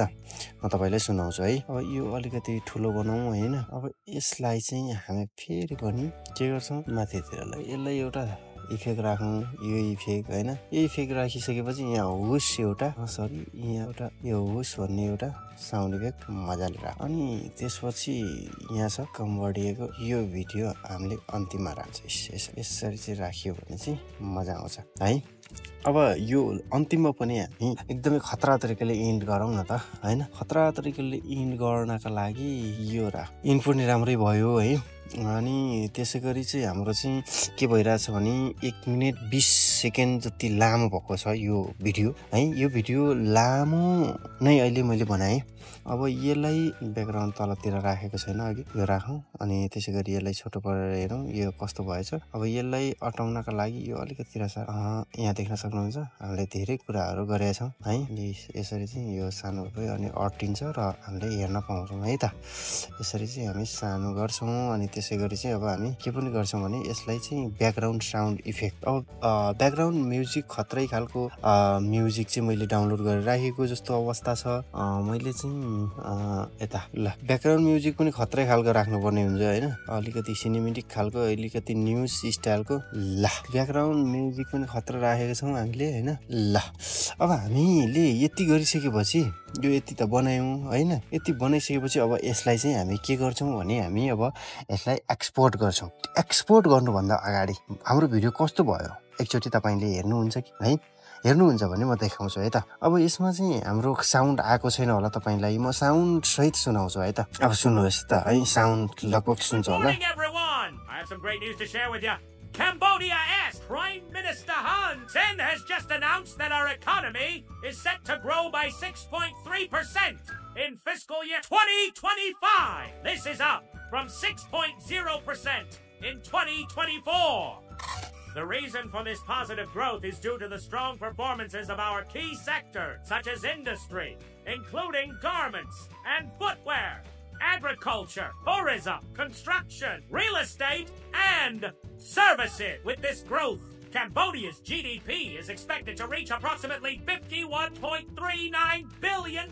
Speaker 4: म तपाईलाई सुनाउँछु है अब यो अलिकति ठुलो बनाउँ हैन अब यसलाई चाहिँ हामी फेरि पनि के गर्छौं माथितिरलाई यसलाई एउटा इफेक्ट राखौँ यो इफेक्ट हैन यो इफेक्ट राखिसकेपछि यहाँ हुस एउटा सरी यहाँ एउटा यो हुस भन्ने एउटा साउन्ड इफेक्ट मजाले राख अनि त्यसपछि यहाँ छ कम बढिएको यो भिडियो हामीले अन्तिममा राख्छ यसरी चाहिँ राखियो भने चाहिँ मजा आउँछ है अब यो अन्तिममा पनि हामी एकदमै खतरा तरिकाले इन्ड गरौँ न त हैन खतरा तरिकाले इन्ड गर्नका लागि यो राख इनपुट नि राम्रै भयो है अनि त्यसैगरी चाहिँ हाम्रो चाहिँ के भइरहेछ भने 1 मिनेट 20 सेकेन्ड जति लामो भएको छ यो भिडियो है यो भिडियो लामो नै अहिले मैले बनाएँ अब यसलाई ब्याकग्राउन्ड तलतिर राखेको छैन अघि यो राखौँ अनि त्यसैगरी यसलाई छोटो पारेर हेरौँ यो कस्तो भएछ अब यसलाई अटाउनका लागि यो अलिकति यहाँ देख्न सक्नुहुन्छ हामीले धेरै कुराहरू गरेका छौँ है यसरी चाहिँ यो सानो भयो अनि अटिन्छ र हामीले हेर्न पाउँछौँ है त यसरी चाहिँ हामी सानो गर्छौँ अनि त्यसैगरी चाहिँ अब हामी के पनि गर्छौँ भने यसलाई चाहिँ ब्याकग्राउन्ड साउन्ड इफेक्ट अब ब्याकग्राउन्ड म्युजिक खतरै खालको म्युजिक चाहिँ मैले डाउनलोड गरेर राखेको जस्तो अवस्था छ मैले चाहिँ यता ल ब्याकग्राउन्ड म्युजिक पनि खतरै खालको राख्नुपर्ने हुन्छ हैन अलिकति सिनेमेटिक खालको अलिकति न्यूज स्टाइलको ल ब्याकग्राउन्ड म्युजिक पनि खतरा राखेको छौँ हामीले हैन ल अब हामीले यति गरिसकेपछि यो यति त बनायौं हैन यति बनाइसकेपछि अब यसलाई चाहिँ हामी के गर्छौं भने हामी अब यसलाई एक्सपोर्ट गर्छौं एक्सपोर्ट गर्नु भन्दा अगाडि हाम्रो भिडियो कस्तो भयो एकचोटी तपाईले हेर्नुहुन्छ कि है हेर्नुहुन्छ भने म देखाउँछु है त। अब यसमा चाहिँ हाम्रो साउन्ड आएको छैन होला तपाईलाई, म साउन्ड सहित सुनाउँछु है त। अब सुन्नुहोस् त है, साउन्ड लगभग सुन्छ होला।
Speaker 1: I have some great news to share with you. Cambodia-esque Prime Minister Hun Sen has just announced that our economy is set to grow by 6.3% in fiscal year 2025. This is up from 6.0% in 2024. The reason for this positive growth is due to the strong performances of our key sectors, such as industry, including garments and footwear, agriculture, tourism, construction, real estate, and services. With this growth, Cambodia's GDP is expected to reach approximately $51.39 billion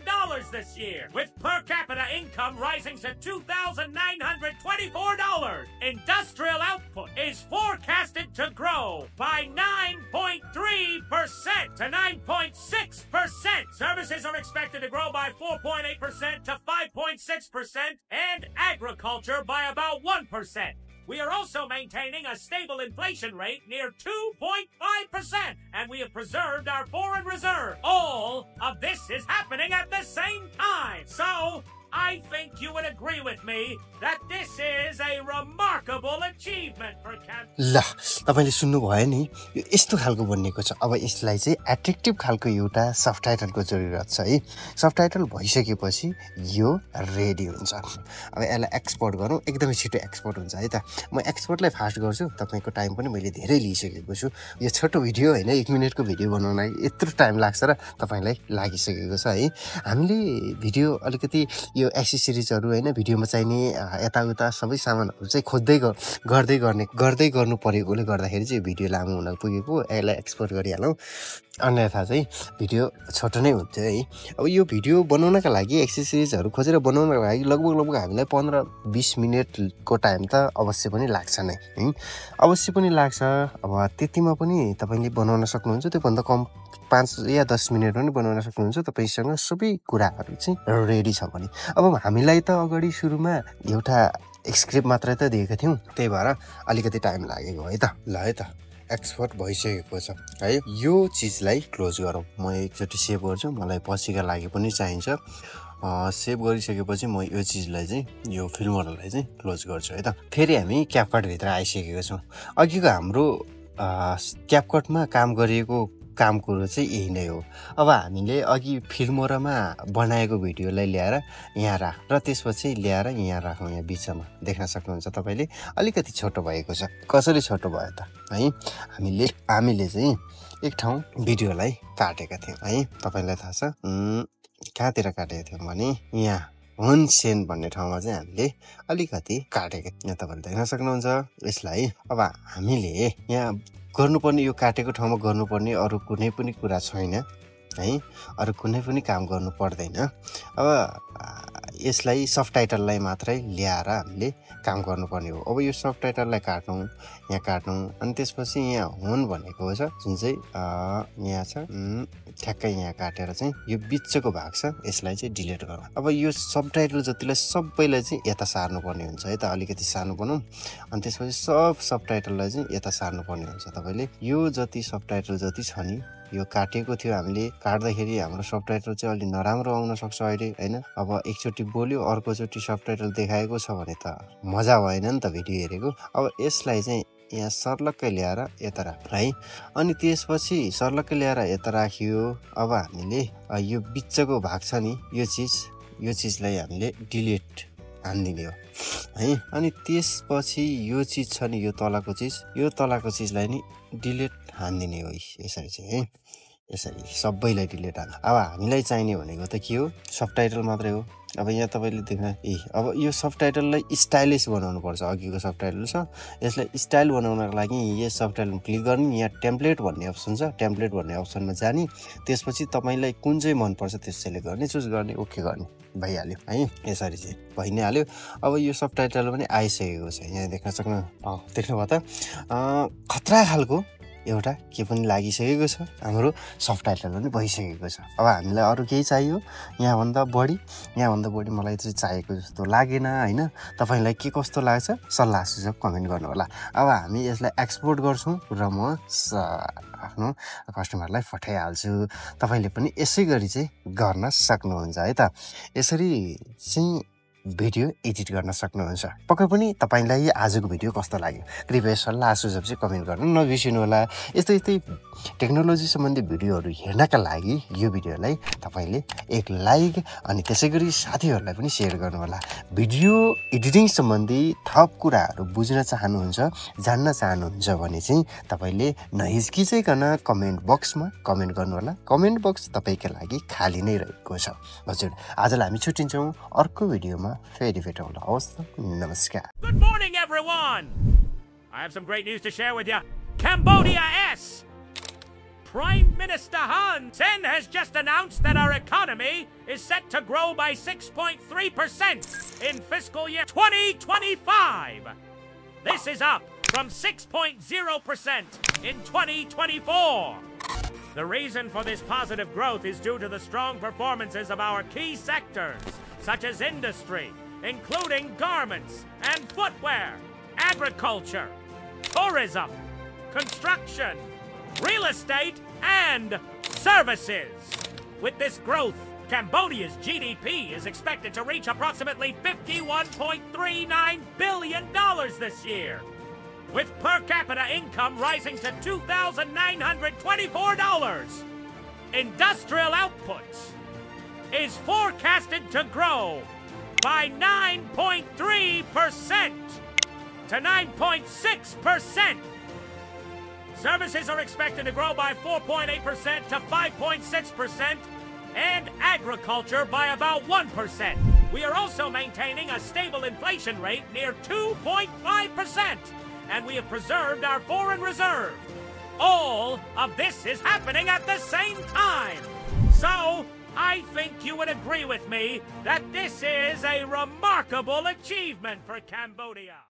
Speaker 1: this year, with per capita income rising to $2,924. Industrial output is forecasted to grow by 9.3% to 9.6%. Services are expected to grow by 4.8% to 5.6%, and agriculture by about 1%. We are also maintaining a stable inflation rate near 2.5%, and we have preserved our foreign reserve. All of this is happening at the same time. So, I think you would agree with me that this is a remarkable achievement for
Speaker 4: ल तपाईले सुन्नु भयो नि, यो यस्तो खालको बनिएको छ। अब यसलाई चाहिँ एट्र्याक्टिभ खालको एउटा सबटाइटलको जरुरत छ है। सबटाइटल भइसकेपछि यो रेडी हुन्छ। अब यसलाई एक्सपोर्ट गरौँ, एकदमै छिटो एक्सपोर्ट हुन्छ है त। म एक्सपोर्टलाई फास्ट गर्छु, तपाईको टाइम पनि मैले धेरै लिइसकेको छु। यो छोटो भिडियो हैन, 1 मिनेटको भिडियो बनाउनलाई यत्रो टाइम लाग्छ र तपाईलाई लागिसकेको छ है। हामीले भिडियो अलिकति यो एक्सेसरिजहरु हैन, भिडियोमा चाहिने यताउता सबै सामानहरु चाहिँ खोज्दै गर्दै गर्नु परेकोले गर्दाखेरि चाहिँ भिडियो लामो हुन पुगेको। यसलाई एक्सपोर्ट गरिहालौं, अन्यथा चाहिँ भिडियो छोटो नै हुन्थ्यो है। अब यो भिडियो बनाउनका लागि एक्सेसरिजहरु खोजेर बनाउनका लागि लगभग हामीलाई 15-20 मिनेटको टाइम त अवश्य पनि लाग्छ नै है। अवश्य पनि लाग्छ। अब त्यतिमा पनि तपाईले बनाउन सक्नुहुन्छ, त्यो भन्दा कम 5 या 10 मिनेट पनि बनाउन सक्नुहुन्छ तपाईसँग सबै कुराहरु चाहिँ रेडी छ भने। अब हामीलाई त अगाडि सुरुमा एउटा स्क्रिप्ट मात्रै त दिएका थियौं, त्यही भएर अलिकति टाइम लागेको है त। ल है त, एक्सपोर्ट भइसकेको छ है। यो चीजलाई क्लोज गरौँ। म एकचोटी सेभ गर्छु, मलाई पछिका लागि पनि चाहिन्छ। सेभ गरिसकेपछि म यो चीजलाई चाहिँ, यो फिल्महरुलाई चाहिँ क्लोज गर्छु है त। फेरि हामी क्यापकट भित्र आइसकेको छौं। अघिको हाम्रो क्यापकटमा काम गरिएको काम कुरो चाहिँ यही नै हो। अब हामीले अघि फिल्मोरामा बनाएको भिडियोलाई ल्याएर यहाँ राख र त्यसपछि ल्याएर यहाँ राखौँ। यहाँ बिचमा देख्न सक्नुहुन्छ तपाईले, अलिकति छोटो भएको छ। कसरी छोटो भयो त है, हामीले चाहिँ एक ठाउँ भिडियोलाई काटेका थियौं है। तपाईलाई थाहा छ कहाँतिर काटेका थियौं भने यहाँ हुन सेन भन्ने ठाउँमा चाहिँ हामीले अलिकति काटेका। यहाँ तपाईले देख्न सक्नुहुन्छ यसलाई। अब हामीले यहाँ गर्नुपर्ने, यो काटेको ठाउँमा गर्नुपर्ने अरु कुनै पनि कुरा छैन है, अरु कुनै पनि काम गर्नु पर्दैन। अब यसलाई सबटाइटललाई मात्रै ल्याएर हामीले काम गर्नुपर्ने हो। अब यो सबटाइटललाई काटौं, यहाँ काटौं, अनि त्यसपछि यहाँ हुन भनेको छ जुन चाहिँ यहाँ छ, ठ्याक्कै यहाँ काटेर चाहिँ यो बिचको भाग छ यसलाई चाहिँ डिलिट गरौँ। अब यो सबटाइटल जतिलाई सबैलाई चाहिँ यता सार्नु पर्ने हुन्छ है त। अलिकति सानो बनाऊ, अनि त्यसपछि सबटाइटललाई चाहिँ यता सार्नु पर्ने हुन्छ। तपाईले यो जति सबटाइटल जति छ नि, यो काटेको थियो हामीले, काट्दाखेरि हाम्रो सबटाइटल चाहिँ अलि नराम्रो आउन सक्छ अहिले हैन। अब एकचोटी बोल्यो, अर्कोचोटी सबटाइटल देखाएको छ भने त मजा भएन नि त भिडियो हेरेको। अब यसलाई चाहिँ यहाँ सर्लक्कै ल्याएर यता राख है। अनि त्यसपछि सर्लक्कै ल्याएर यता राखियो। अब हामीले यो बिचको भाग छ नि, यो चीजलाई हामीले डिलिट हान्दिने हो है। अनि त्यसपछि यो चीज छ नि, यो तलको चीजलाई नि डिलिट हान्दिने हो यसरी चाहिँ है। यसरी सबैलाई डिलिट हाल्नु। अब हामीलाई चाहिने भनेको त के हो, सबटाइटल मात्रै हो। अब यहाँ तपाईले देख्न अब यो सबटाइटललाई स्टाइलिश बनाउनु पर्छ। अघिको सबटाइटल छ, यसलाई स्टाइल बनाउनको लागि यो सबटाइटल क्लिक गर्ने, यहाँ टेम्प्लेट भन्ने अप्सन छ, टेम्प्लेट भन्ने अप्सनमा जाने, त्यसपछि तपाईलाई कुन चाहिँ मन पर्छ त्यसैले गर्ने, चुज गर्ने, ओके गर्ने, भइहाल्यो है। यसरी चाहिँ भइ नै हाल्यो। अब यो सबटाइटल पनि आइसकेको छ, यहाँ देख्न सक्नु, देख्नुभयो त। खतरा खालको एउटा के पनि लागिसकेको छ हाम्रो सबटाइटल पनि भइसकेको छ अब हामीलाई अरू केही चाहियो यहाँभन्दा बढी मलाई चाहिँ चाहिएको जस्तो लागेन हैन तपाईलाई के कस्तो लाग्छ सल्लाह सुझाव कमेन्ट गर्नु होला अब हामी यसलाई एक्सपोर्ट गर्छौं र म आफ्नो कस्टमरलाई पठाइहाल्छु तपाईले पनि यसै गरी चाहिँ गर्न सक्नुहुन्छ है त यसरी चाहिँ भिडियो एडिट गर्न सक्नुहुन्छ पक्कै पनि तपाईलाई आजको भिडियो कस्तो लाग्यो कृपया सल्लाह सुझाव चाहिँ कमेन्ट गर्न नबिर्सिनु होला यस्तै टेक्नोलोजी सम्बन्धी भिडियोहरू हेर्नका लागि यो भिडियोलाई तपाईले एक लाइक अनि त्यसैगरी साथीहरूलाई पनि शेयर गर्नु होला भिडियो एडिटिङ सम्बन्धी थप कुराहरू बुझ्न चाहनुहुन्छ जान्न चाहनुहुन्छ भने चाहिँ तपाईले नहिचकिचाइकन कमेन्ट बक्समा कमेन्ट गर्नु होला कमेन्ट बक्स तपाईका लागि खाली नै रहेको छ हजुर आजलाई हामी छुट्टिन्छौं अर्को भिडियोमा फेरि भेटौँला हवस् नमस्कार
Speaker 1: Good morning, everyone! I have some great news to share with you. Cambodia S! Prime Minister Hun Sen has just announced that our economy is set to grow by 6.3% in fiscal year 2025. This is up from 6.0% in 2024. The reason for this positive growth is due to the strong performances of our key sectors, such as industry, including garments and footwear, agriculture, tourism, construction, real estate, and services. With this growth, Cambodia's GDP is expected to reach approximately $51.39 billion this year, with per capita income rising to $2,924. Industrial output is forecasted to grow by 9.3% to 9.6%. Services are expected to grow by 4.8% to 5.6%, and agriculture by about 1%. We are also maintaining a stable inflation rate near 2.5%, and we have preserved our foreign reserve. All of this is happening at the same time. So, I think you would agree with me that this is a remarkable achievement for Cambodia.